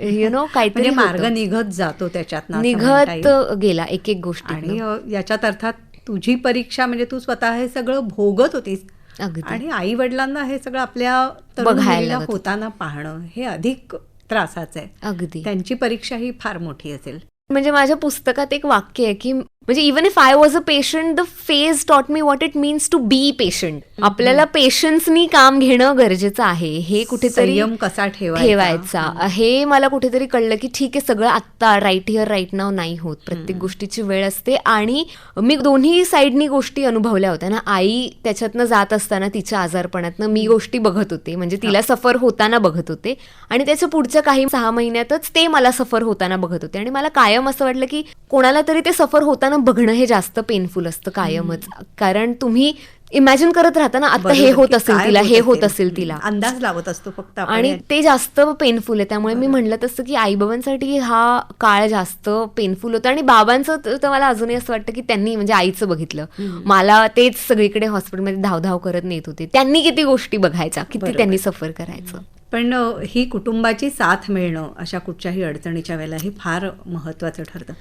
यु नो, काहीतरी मार्ग निघत जातो त्याच्यात, निघत गेला एक एक गोष्ट. आणि याच्यात अर्थात तुझी परीक्षा म्हणजे तू स्वतः हे सगळं भोगत होतीस आणि आई वडिलांना हे सगळं आपल्या बघायला होताना पाहणं हे अधिक त्रासाचं आहे. अगदी त्यांची परीक्षा ही फार मोठी असेल. म्हणजे माझ्या पुस्तकात एक वाक्य आहे की म्हणजे even if I was a patient, the phase taught me what it means to be patient. आपल्याला पेशन्सनी काम घेणं गरजेचं आहे, हे कुठेतरी संयम कसा ठेवायचा हे मला कुठेतरी कळलं की ठीक आहे, सगळं आत्ता राईट हिअर राईट नाव नाही होत, प्रत्येक गोष्टीची वेळ असते. आणि मी दोन्ही साईडनी गोष्टी अनुभवल्या होत्या ना. आई त्याच्यातनं जात असताना तिच्या आजारपणातनं मी गोष्टी बघत होते, म्हणजे तिला सफर होताना बघत होते, आणि त्याच्या पुढच्या काही 6 महिन्यातच ते मला सफर होताना बघत होते. आणि मला कायम असं वाटलं की कोणाला तरी ते सफर होताना बघणं हे जास्त पेनफुल असतं कायमच, कारण तुम्ही इमॅजिन करत राहता ना, आता हे होत असेल तिला, हे होत असेल तिला, अंदाज लावत असतो फक्त आपण. आणि ते जास्त पेनफुल आहे. त्यामुळे मी म्हणलं तसं की आईबाबांसाठी हा काळ जास्त पेनफुल होता. आणि बाबांचं तर मला अजूनही असं वाटतं की त्यांनी म्हणजे आईचं बघितलं, मला तेच सगळीकडे हॉस्पिटलमध्ये धावधाव करत नेत होते, त्यांनी किती गोष्टी बघायच्या, किती त्यांनी सफर करायचं. पण ही कुटुंबाची साथ मिळणं अशा कुठच्याही अडचणीच्या वेळेला हे फार महत्वाचं ठरतं.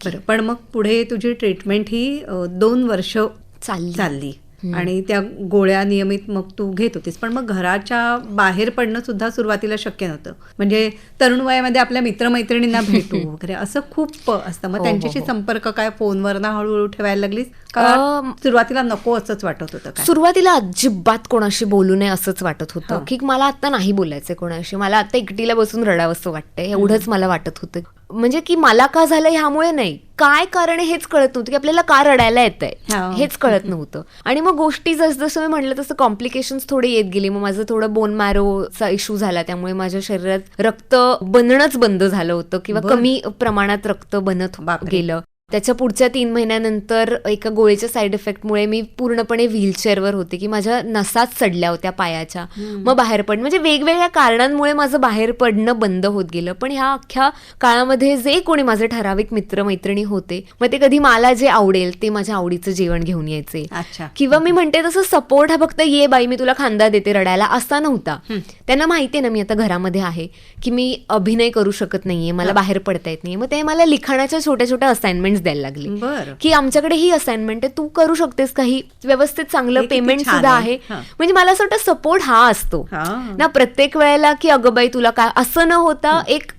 बरं, पण मग पुढे तुझी ट्रीटमेंट ही 2 वर्ष चालली आणि त्या गोळ्या नियमित मग तू घेत होतीस. पण मग घराच्या बाहेर पडणं सुद्धा सुरुवातीला शक्य नव्हतं, म्हणजे तरुण वयामध्ये आपल्या मित्रमैत्रिणींना भेटू वगैरे असं खूप असतं. मग त्यांच्याशी संपर्क काय फोनवर ना हळूहळू ठेवायला लागलीस का सुरुवातीला नको असंच वाटत होतं? सुरुवातीला अजिबात कोणाशी बोलू नये असंच वाटत होतं की मला आता नाही बोलायचं कोणाशी, मला आता एकटीला बसून रडावंसं वाटतंय, एवढंच मला वाटत होतं. म्हणजे की मला का झालं ह्यामुळे नाही, काय कारण हेच कळत नव्हतं, की आपल्याला का रडायला येतंय हेच कळत नव्हतं. आणि मग गोष्टी जसं मी म्हटलं तसं कॉम्प्लिकेशन्स थोडे येत गेले. मग माझं थोडं बोन मॅरोचा इश्यू झाला, त्यामुळे माझ्या शरीरात रक्त बनणंच बंद झालं होतं किंवा कमी प्रमाणात रक्त बनत गेलं. त्याच्या पुढच्या 3 महिन्यानंतर एका गोळीच्या साईड इफेक्टमुळे मी पूर्णपणे व्हीलचेअरवर होते, की माझ्या नसाच सडल्या होत्या पायाच्या. मग बाहेर पडणं म्हणजे वेगवेगळ्या कारणांमुळे माझं बाहेर पडणं बंद होत गेलं. पण ह्या अख्ख्या काळामध्ये जे कोणी माझे ठराविक मित्रमैत्रिणी होते, मग ते कधी मला जे आवडेल ते माझ्या आवडीचं जेवण घेऊन यायचे, किंवा मी म्हणते तसं सपोर्ट हा फक्त ये बाई मी तुला खांदा देते रडायला असा नव्हता. त्यांना माहिती आहे ना मी आता घरामध्ये आहे, की मी अभिनय करू शकत नाहीये, मला बाहेर पडता येत नाहीये. मग ते मला लिखाणाच्या छोट्या छोट्या असाइनमेंट द्यायला लागली, की आमच्याकडे ही असाइनमेंट आहे, तू करू शकतेस काही, व्यवस्थित चांगलं पेमेंट सुद्धा आहे. म्हणजे मला असं वाटतं सपोर्ट हा असतो ना प्रत्येक वेळेला, की अगं बाई तुला काय असं न होता एक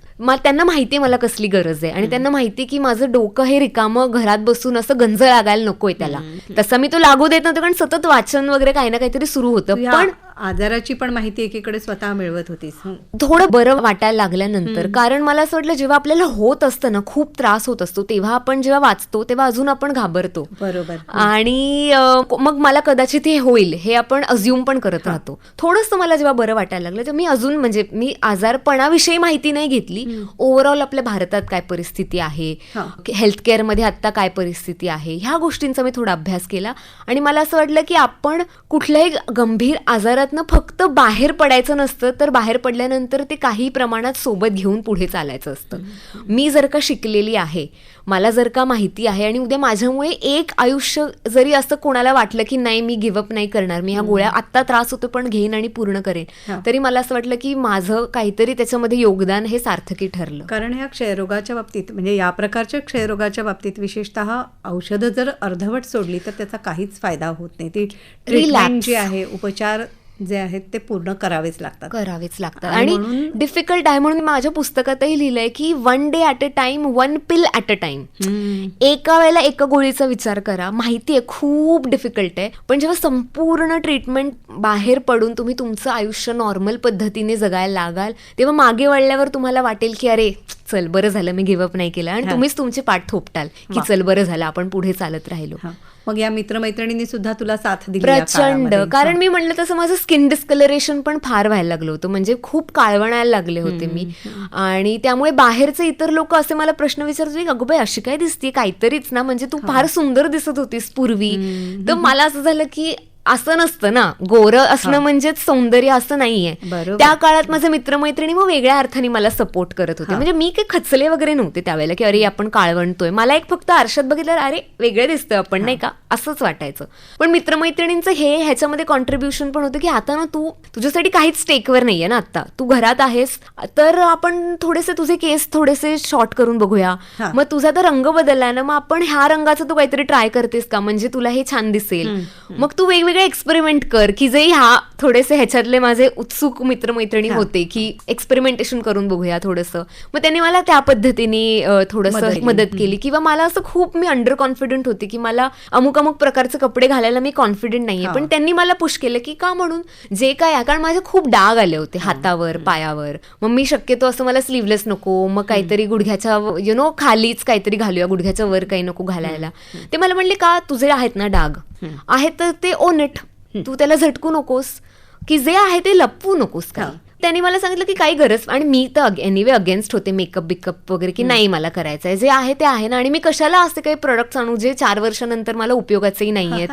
त्यांना माहितीये मला कसली गरज आहे, आणि त्यांना माहिती की माझं डोकं हे रिकामं घरात बसून असं गंज लागायला नकोय त्याला. तसं मी तो लागू देत नव्हतं, कारण सतत वाचन वगैरे काही ना काहीतरी सुरू होतं. पण आजाराची पण माहिती एकीकडे स्वतः मिळवत होतीस. थोडं बरं वाटायला लागल्यानंतर, कारण मला असं वाटलं जेव्हा आपल्याला होत असतं ना, खूप त्रास होत असतो, तेव्हा आपण जेव्हा वाचतो तेव्हा अजून आपण घाबरतो. बरोबर. आणि मग मला कदाचित हे होईल हे आपण अज्युम पण करत राहतो. थोडंसं मला जेव्हा बरं वाटायला लागलं तर मी अजून म्हणजे मी आजारपणाविषयी माहिती नाही घेतली, ओव्हरऑल आपल्या भारतात काय परिस्थिती आहे, हेल्थकेअरमध्ये आता काय परिस्थिती आहे, ह्या गोष्टींचा मी थोडा अभ्यास केला. आणि मला असं वाटलं की आपण कुठल्याही गंभीर आजारातनं फक्त बाहेर पडायचं नसतं, तर बाहेर पडल्यानंतर ते काही प्रमाणात सोबत घेऊन पुढे चालायचं असतं. मी जर का शिकलेली आहे, मला जर का माहिती आहे, आणि उद्या माझ्यामुळे एक आयुष्य जरी असं कोणाला वाटलं की नाही मी गिव्हअप नाही करणार, मी ह्या गोळ्या आत्ता त्रास होतो पण घेईन आणि पूर्ण करेन, तरी मला असं वाटलं की माझं काहीतरी त्याच्यामध्ये योगदान हे सार्थकी ठरलं. कारण ह्या क्षयरोगाच्या बाबतीत म्हणजे या प्रकारच्या क्षयरोगाच्या बाबतीत विशेषतः औषधं जर अर्धवट सोडली तर त्याचा काहीच फायदा होत नाही. ती ट्रीटमेंट जी आहे, उपचार जे आहेत ते पूर्ण करावेच लागतात. आणि डिफिकल्ट आहे. म्हणून माझ्या पुस्तकातही लिहिलंय की 1 day at a time, 1 pill at a time. एका वेळेला एका गोळीचा विचार करा. माहितीये खूप डिफिकल्ट आहे, पण जेव्हा संपूर्ण ट्रीटमेंट बाहेर पडून तुम्ही तुमचं आयुष्य नॉर्मल पद्धतीने जगायला लागाल, तेव्हा मागे वळल्यावर तुम्हाला वाटेल की अरे चल बरं झालं मी गिव्हअप नाही केलं, आणि तुम्हीच तुमची पाठ थोपटाल की चल बरं झालं आपण पुढे चालत राहिलो. मग या मित्रमैत्रिणींनी सुद्धा तुला साथ दिली प्रचंड. कारण मी म्हणलं तसं माझं स्किन डिस्कलरेशन पण फार व्हायला लागलं होतं, म्हणजे खूप काळवणायला लागले होते मी. आणि त्यामुळे बाहेरचे इतर लोक असे मला प्रश्न विचारत होते, अगं बाई अशी काय दिसते, काहीतरीच ना, म्हणजे तू फार सुंदर दिसत होतीस पूर्वी. तर मला असं झालं की असं नसतं ना, गोरं असणं म्हणजेच सौंदर्य असं नाहीये. त्या काळात माझे मित्रमैत्रिणी मग वेगळ्या अर्थाने मला सपोर्ट करत होते. म्हणजे मी काही खचले वगैरे नव्हते त्यावेळेला की अरे आपण काळवणतोय. मला एक फक्त आरशात बघितलं अरे वेगळे दिसतोय आपण, नाही का, असंच वाटायचं. पण मित्रमैत्रिणींचं ह्याच्यामध्ये कॉन्ट्रीब्युशन पण होतं की आता ना तू तुझ्यासाठी काहीच स्टेकवर नाहीये ना, आता तू घरात आहेस तर आपण थोडेसे तुझे केस थोडेसे शॉर्ट करून बघूया. मग तुझा तर रंग बदललाय ना, मग आपण ह्या रंगाचं तू काहीतरी ट्राय करतेस का, म्हणजे तुला हे छान दिसेल. मग तू वेगवेगळे वेगवेगळे एक्सपेरिमेंट कर, की जे ह्या थोडेसे ह्याच्यातले माझे उत्सुक मित्रमैत्रिणी होते की एक्सपेरिमेंटेशन करून बघूया थोडंसं. मग त्यांनी मला त्या पद्धतीने थोडंसं मदत केली. किंवा मला असं खूप मी अंडर कॉन्फिडंट होते की मला अमुक अमुक प्रकारचे कपडे घालायला मी कॉन्फिडंट नाहीये, पण त्यांनी मला पुश केलं की का म्हणून जे काय, कारण माझे खूप डाग आले होते हातावर पायावर. मग मी शक्यतो असं मला स्लीवलेस नको, मग काहीतरी गुडघ्याच्या खालीच काहीतरी घालूया, गुडघ्याच्या वर काही नको घालायला. ते मला म्हणले का तुझे आहेत ना डाग आहेत तर ते ओन इट, तू त्याला झटकू नकोस, की जे आहे ते लपवू नकोस काही. त्यांनी मला सांगितलं की काही गरज, आणि मी तर एनिवे अगेन्स्ट होते मेकअप बिकअप वगैरे, की नाही मला करायचं आहे, जे आहे ते आहे ना, आणि मी कशाला असे काही प्रोडक्ट्स आणू जे 4 वर्षानंतर मला उपयोगाचेही नाही आहेत,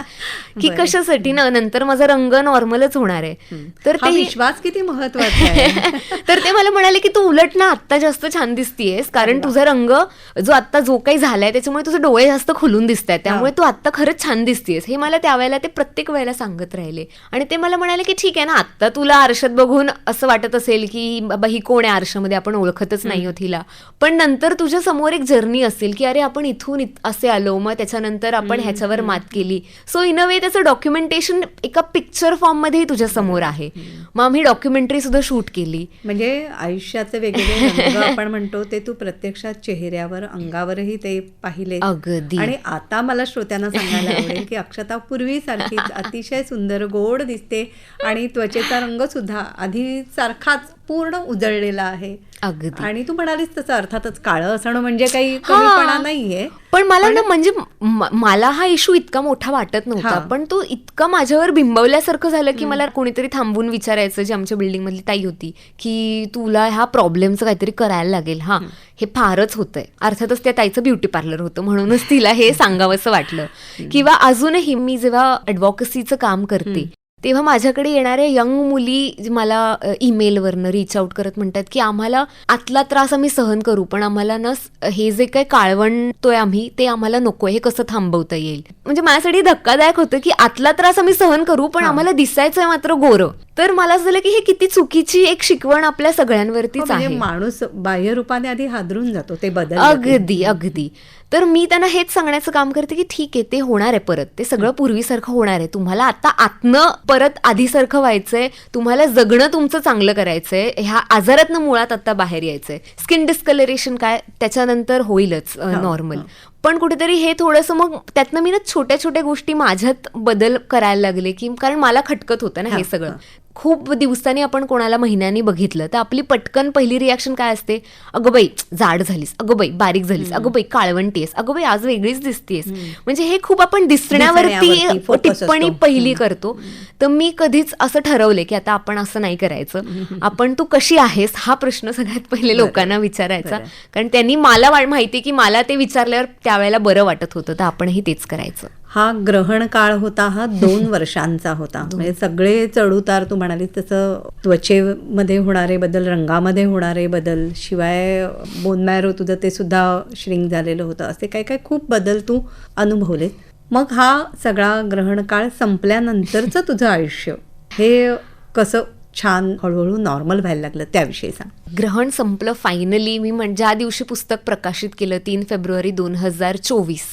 की कशासाठी ना, नंतर माझा रंग नॉर्मलच होणार आहे. तर ते विश्वास किती महत्वाचा आहे. तर ते मला म्हणाले की तू उलट ना आत्ता जास्त छान दिसतीयस, कारण तुझा रंग जो काही झालाय त्याच्यामुळे तुझे डोळे जास्त खुलून दिसत आहेत, त्यामुळे तू आत्ता खरंच छान दिसतीयस. हे मला त्यावेळेला ते प्रत्येक वेळेला सांगत राहिले. आणि ते मला म्हणाले की ठीक आहे ना, आत्ता तुला आरशात बघून असं वाटत असेल की बाबा ही कोण आहे आरशामध्ये, आपण ओळखतच नाही होत हिला, पण नंतर तुझ्या समोर एक जर्नी असेल की अरे आपण इथून असे आलो, मग त्याच्यानंतर आपण ह्याच्यावर मात केली. सो इन अ वे त्याचं डॉक्युमेंटेशन एका पिक्चर फॉर्म मध्येही तुझ्या समोर आहे. मग आम्ही डॉक्युमेंटरी सुद्धा शूट केली. म्हणजे आयुष्याचे वेगवेगळे रंग आपण म्हणतो ते तू प्रत्यक्षात चेहऱ्यावर अंगावरही ते पाहिले. अगदी. आणि आता मला श्रोत्यांना सांगायला आवडेल की अक्षता पूर्वीसारखीच अतिशय सुंदर गोड दिसते, आणि त्वचेचा रंग सुद्धा आधी सारखाच पूर्ण उजळलेला आहे. अगदी. आणि तू म्हणालीस तसं अर्थातच काळं असणं म्हणजे काही कमीपणा नाहीये, पण मला ना म्हणजे मला हा इश्यू इतका मोठा वाटत नव्हता, पण तो इतका माझ्यावर बिंबवल्यासारखं झालं की मला कोणीतरी थांबून विचारायचं, जी आमच्या बिल्डिंग मधली ताई होती, की तुला ह्या प्रॉब्लेमचं काहीतरी करायला लागेल, हे फारच होतंय. अर्थातच त्या ताईचं ब्युटी पार्लर होतं, म्हणूनच तिला हे सांगावंसं वाटलं. किंवा अजूनही मी जेव्हा ॲडव्होकसीचं काम करते तेव्हा माझ्याकडे येणाऱ्या यंग मुली मला ईमेलवरनं रीच आउट करत म्हणतात की आम्हाला आतला त्रास आम्ही सहन करू, पण आम्हाला ना हे जे काही काळवणतोय आम्ही ते आम्हाला नकोय, हे कसं थांबवता येईल. म्हणजे माझ्यासाठी धक्कादायक होतं की आतला त्रास आम्ही सहन करू, पण आम्हाला दिसायचंय मात्र गोरं. तर मला असं झालं की हे किती चुकीची एक शिकवण आपल्या सगळ्यांवरतीच आहे. माणूस बाह्य रूपाने आधी हादरून जातो, ते बदल. अगदी अगदी. तर मी त्यांना हेच सांगण्याचं काम करते की ठीक आहे, ते होणार आहे परत, ते सगळं पूर्वीसारखं होणार आहे. तुम्हाला आता आतनं परत आधीसारखं व्हायचंय, तुम्हाला जगणं तुमचं चांगलं करायचंय, ह्या आजारातनं मुळात आता बाहेर यायचंय. स्किन डिस्कलरेशन काय त्याच्यानंतर होईलच नॉर्मल, पण कुठेतरी हे थोडंसं मग त्यातनं मी ना छोट्या छोट्या गोष्टी माझ्यात बदल करायला लागले, की कारण मला खटकत होतं ना हे सगळं. खूप दिवसांनी आपण कोणाला महिन्यांनी बघितलं तर आपली पटकन पहिली रिॲक्शन काय असते, अगं बाई जाड झालीस, अगं बाई बारीक झालीस, अगं बाई काळवंटीस, अगं बाई आज वेगळीच दिसतेस. म्हणजे हे खूप आपण दिसण्यावरती टिप्पणी पहिली करतो. तर मी कधीच असं ठरवले की आता आपण असं नाही करायचं, आपण तू कशी आहेस हा प्रश्न सगळ्यात पहिले लोकांना विचारायचा, कारण त्यांनी मला माहिती की मला ते विचारल्यावर त्यावेळेला बरं वाटत होतं, तर आपणही तेच करायचं. हा ग्रहण काळ होता, हा 2 वर्षांचा होता. म्हणजे सगळे चढउतार तू म्हणालीस तसं, त्वचेमध्ये होणारे बदल, रंगामध्ये होणारे बदल, शिवाय बोन मॅरो तुझं ते सुद्धा श्रिंक झालेलं होतं, असे काही काही खूप बदल तू अनुभवले. मग हा सगळा ग्रहण काळ संपल्यानंतरचं तुझं आयुष्य हे कसं छान हळूहळू नॉर्मल व्हायला लागलं, त्याविषयी सांग. ग्रहण संपलं फायनली. मी ज्या दिवशी पुस्तक प्रकाशित केलं 3 फेब्रुवारी 2024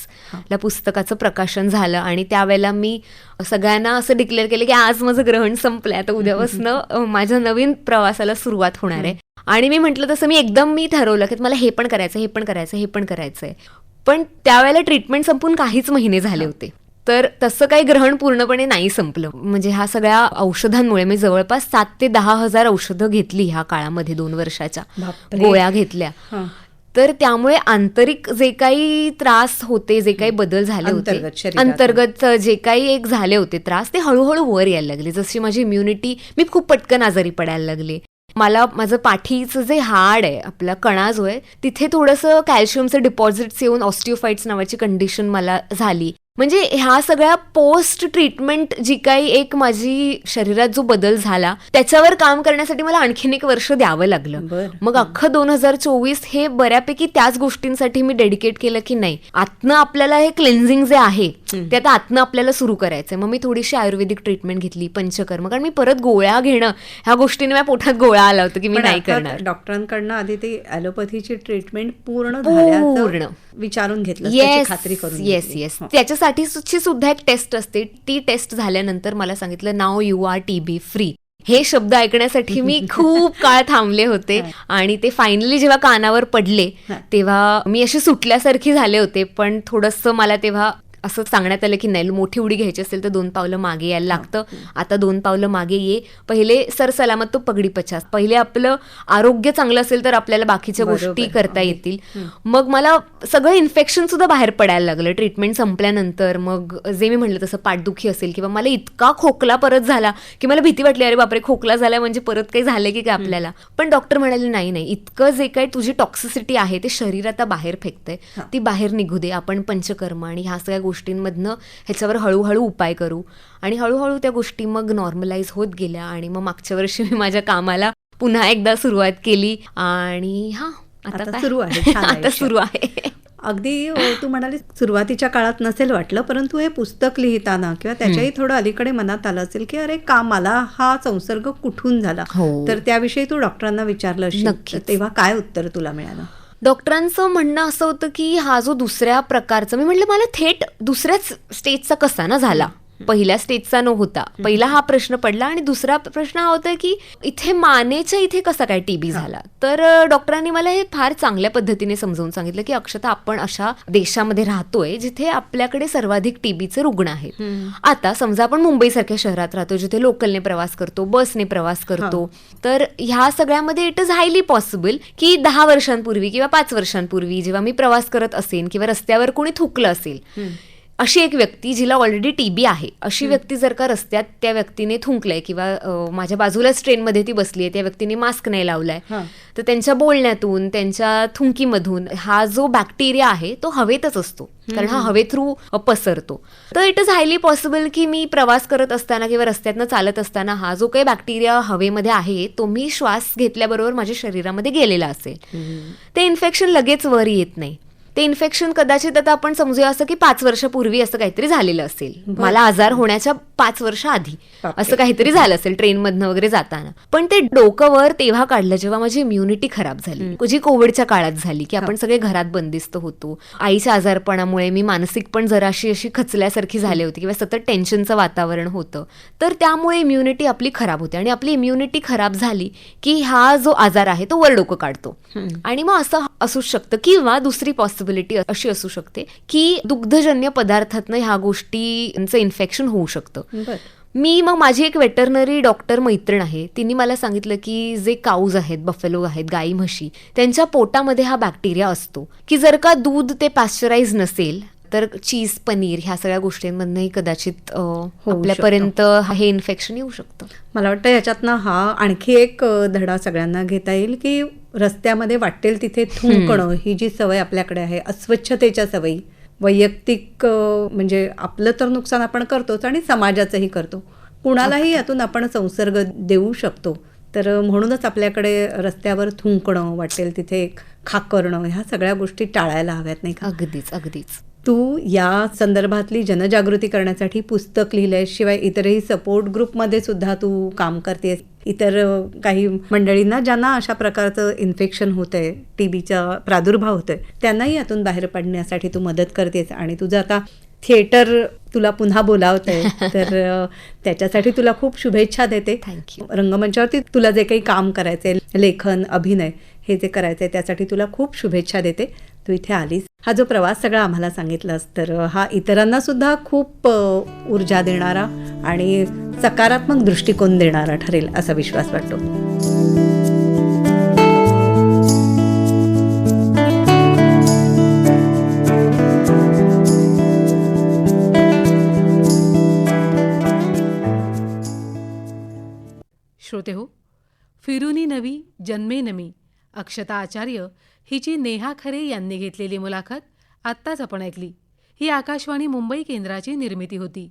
ला पुस्तकाचं प्रकाशन झालं, आणि त्यावेळेला मी सगळ्यांना असं डिक्लेअर केलं की आज माझं ग्रहण संपलंय, आता उद्यापासून माझ्या नवीन प्रवासाला सुरुवात होणार आहे. आणि मी म्हटलं तसं मी ठरवलं की मला हे पण करायचं, हे पण करायचं, हे पण करायचंय. पण त्यावेळेला ट्रीटमेंट संपून काहीच महिने झाले होते, तर तसं काही ग्रहण पूर्णपणे नाही संपलं. म्हणजे ह्या सगळ्या औषधांमुळे मी जवळपास 7,000 ते 10,000 औषधं घेतली ह्या काळामध्ये, 2 वर्षाच्या गोळ्या घेतल्या. तर त्यामुळे आंतरिक जे काही त्रास होते, जे काही बदल झाले होते, अंतर्गत जे काही एक झाले होते त्रास, ते हळूहळू वर यायला लागले. जशी माझी इम्युनिटी, मी खूप पटकन आजारी पडायला लागले. मला माझं पाठीचं जे हाड आहे, आपला कणा जो आहे, तिथे थोडंसं कॅल्शियमचं डिपॉझिट्स येऊन ऑस्टिओफाइट्स नावाची कंडिशन मला झाली. म्हणजे ह्या सगळ्या पोस्ट ट्रीटमेंट जी काही एक माझी शरीरात जो बदल झाला, त्याच्यावर काम करण्यासाठी मला आणखीन 1 वर्ष द्यावं लागलं. मग अख्खं 2024 हे बऱ्यापैकी त्याच गोष्टींसाठी मी डेडिकेट केलं की नाही, आतनं आपल्याला हे क्लेन्झिंग जे आहे ते आता आतनं आपल्याला सुरू करायचंय. मग मी थोडीशी आयुर्वेदिक ट्रीटमेंट घेतली, पंचकर्म, कारण मी परत गोळ्या घेणं, ह्या गोष्टीने माझ्या पोटात गोळा आला होता की मी नाही करणार. डॉक्टरांकडनं आधी ती ॲलोपॅथीची ट्रीटमेंट पूर्ण विचारून घेतलं, खात्री करून. येस, त्याच्यासाठी साठीची सुद्धा एक टेस्ट असते. ती टेस्ट झाल्यानंतर मला सांगितलं नाव यू आर TB फ्री. हे शब्द ऐकण्यासाठी मी खूप काळ थांबले होते आणि ते फायनली जेव्हा कानावर पडले तेव्हा मी अशी सुटल्यासारखी झाले होते. पण थोडंसं मला तेव्हा असं सांगण्यात आलं की नाही, मोठी उडी घ्यायची असेल तर 2 पावलं मागे यायला लागतं. आता 2 पावलं मागे ये. पहिले सरसलामत तो पगडी पचास. पहिले आपलं आरोग्य चांगलं असेल तर आपल्याला बाकीच्या गोष्टी करता येतील. मग मला सगळं इन्फेक्शन सुद्धा बाहेर पडायला लागलं ट्रीटमेंट संपल्यानंतर. मग जे मी म्हणलं तसं पाठदुखी असेल किंवा मला इतका खोकला परत झाला की मला भीती वाटली, अरे बापरे खोकला झाला म्हणजे परत काही झालं की काय आपल्याला. पण डॉक्टर म्हणाले नाही, इतकं जे काही तुझी टॉक्सिसिटी आहे ते शरीर आता बाहेर फेकतंय, ती बाहेर निघू दे. आपण पंचकर्म आणि ह्या सगळ्या गोष्टींमधनं ह्याच्यावर हळूहळू उपाय करू. आणि हळूहळू त्या गोष्टी मग नॉर्मलाइज होत गेल्या आणि मग मागच्या वर्षी मी माझ्या कामाला पुन्हा एकदा सुरुवात केली आणि आता सुरू आहे. आता सुरू आहे. अगदी तू म्हणाली सुरुवातीच्या काळात नसेल वाटलं, परंतु हे पुस्तक लिहिताना किंवा त्याच्याही थोडं अलीकडे मनात आलं असेल की अरे का मला हा संसर्ग कुठून झाला, तर त्याविषयी तू डॉक्टरांना विचारलं असेल, तेव्हा काय उत्तर तुला मिळालं? डॉक्टरांचं म्हणणं असं होतं की हा जो दुसऱ्या प्रकारचा, मी म्हटलं मला थेट दुसऱ्याच स्टेजचा कसा ना झाला, पहिल्या स्टेजचा न होता. पहिला हा प्रश्न पडला आणि दुसरा प्रश्न हा होता की इथे मानेच्या इथे कसा काय TB झाला. तर डॉक्टरांनी मला हे फार चांगल्या पद्धतीने समजावून सांगितलं की अक्षता, आपण अशा देशामध्ये राहतोय जिथे आपल्याकडे सर्वाधिक TBचे रुग्ण आहेत. आता समजा आपण मुंबईसारख्या शहरात राहतो जिथे लोकलने प्रवास करतो, बसने प्रवास करतो, तर ह्या सगळ्यामध्ये इट इज हायली पॉसिबल की 10 वर्षांपूर्वी किंवा 5 वर्षांपूर्वी जेव्हा मी प्रवास करत असेन किंवा रस्त्यावर कोणी थुंकलं असेल, अशी एक व्यक्ती जिला ऑलरेडी TB आहे, अशी व्यक्ती जर का रस्त्यात त्या व्यक्तीने थुंकलंय किंवा माझ्या बाजूलाच ट्रेनमध्ये ती बसली आहे, त्या व्यक्तीने मास्क नाही लावलाय, तर त्यांच्या बोलण्यातून, त्यांच्या थुंकीमधून हा जो बॅक्टेरिया आहे तो हवेतच असतो, कारण हा हवे थ्रू पसरतो. तर इट इज हायली पॉसिबल की मी प्रवास करत असताना किंवा रस्त्यातनं चालत असताना हा जो काही बॅक्टेरिया हवेमध्ये आहे तो मी श्वास घेतल्याबरोबर माझ्या शरीरामध्ये गेलेला असेल. ते इन्फेक्शन लगेच वर येत नाही. ते इन्फेक्शन कदाचित आता आपण समजूया असं की 5 वर्षापूर्वी असं काहीतरी झालेलं असेल, मला आजार होण्याच्या 5 वर्ष आधी असं काहीतरी झालं असेल ट्रेनमधनं वगैरे जाताना. पण ते डोकं वर तेव्हा काढलं जेव्हा माझी इम्युनिटी खराब झाली, जी कोविडच्या काळात झाली की आपण सगळे घरात बंदिस्त होतो. आईच्या आजारपणामुळे मी मानसिक पण जराशी अशी खचल्यासारखी झाली होती किंवा सतत टेन्शनचं वातावरण होतं. तर त्यामुळे इम्युनिटी आपली खराब होते आणि आपली इम्युनिटी खराब झाली की हा जो आजार आहे तो वर डोकं काढतो. आणि मग असं असू शकतं किंवा दुसरी पॉसिबिलिटी अशी असू शकते की दुग्धजन्य पदार्थातनं ह्या गोष्टींचं इन्फेक्शन होऊ शकतं. मी मग माझी एक वेटरनरी डॉक्टर मैत्रीण आहे, तिने मला सांगितलं की जे काऊज आहेत, बफेलो आहेत, गाई म्हशी, त्यांच्या पोटामध्ये हा बॅक्टेरिया असतो की जर का दूध ते पॅस्चराइज नसेल तर चीज, पनीर ह्या सगळ्या गोष्टींमधनंही कदाचित आपल्यापर्यंत हे इन्फेक्शन येऊ शकतं. मला वाटतं ह्याच्यातनं हा आणखी एक धडा सगळ्यांना घेता येईल की रस्त्यामध्ये वाटेल तिथे थुंकणं ही जी सवय आपल्याकडे आहे, अस्वच्छतेच्या सवयी, वैयक्तिक म्हणजे आपलं तर नुकसान आपण करतोच आणि समाजाचंही करतो, कुणालाही यातून आपण संसर्ग देऊ शकतो. तर म्हणूनच आपल्याकडे रस्त्यावर थुंकणं, वाटेल तिथे खाकरणं, ह्या सगळ्या गोष्टी टाळायला हव्यात, नाही का? अगदीच अगदीच. तू या संदर्भातली जनजागृती करण्यासाठी पुस्तक लिहिलंय, शिवाय इतरही सपोर्ट ग्रुपमध्ये सुद्धा तू काम करतेस. इतर काही मंडळींना ज्यांना अशा प्रकारचं इन्फेक्शन होतंय, TBचा प्रादुर्भाव होतोय, त्यांनाही यातून बाहेर पडण्यासाठी तू मदत करतेस. आणि तुझं आता थिएटर तुला पुन्हा बोलावतंय, तर त्याच्यासाठी तुला खूप शुभेच्छा देते. थँक्यू. रंगमंचावरती तुला जे काही काम करायचंय, लेखन, अभिनय हे जे करायचंय, त्यासाठी तुला खूप शुभेच्छा देते. तू इथे आलीस, हा जो प्रवास सगळा आम्हाला सांगितलास, तर हा इतरांना सुद्धा खूप ऊर्जा देणारा आणि सकारात्मक दृष्टिकोन देणारा ठरेल असा विश्वास वाटतो. श्रोतेहो, फिरुनी नवी जन्मे नमी अक्षता आचार्य हिची नेहा खरे यांनी घेतलेली मुलाखत आत्ताच आपण ऐकली. ही आकाशवाणी मुंबई केंद्राची निर्मिती होती.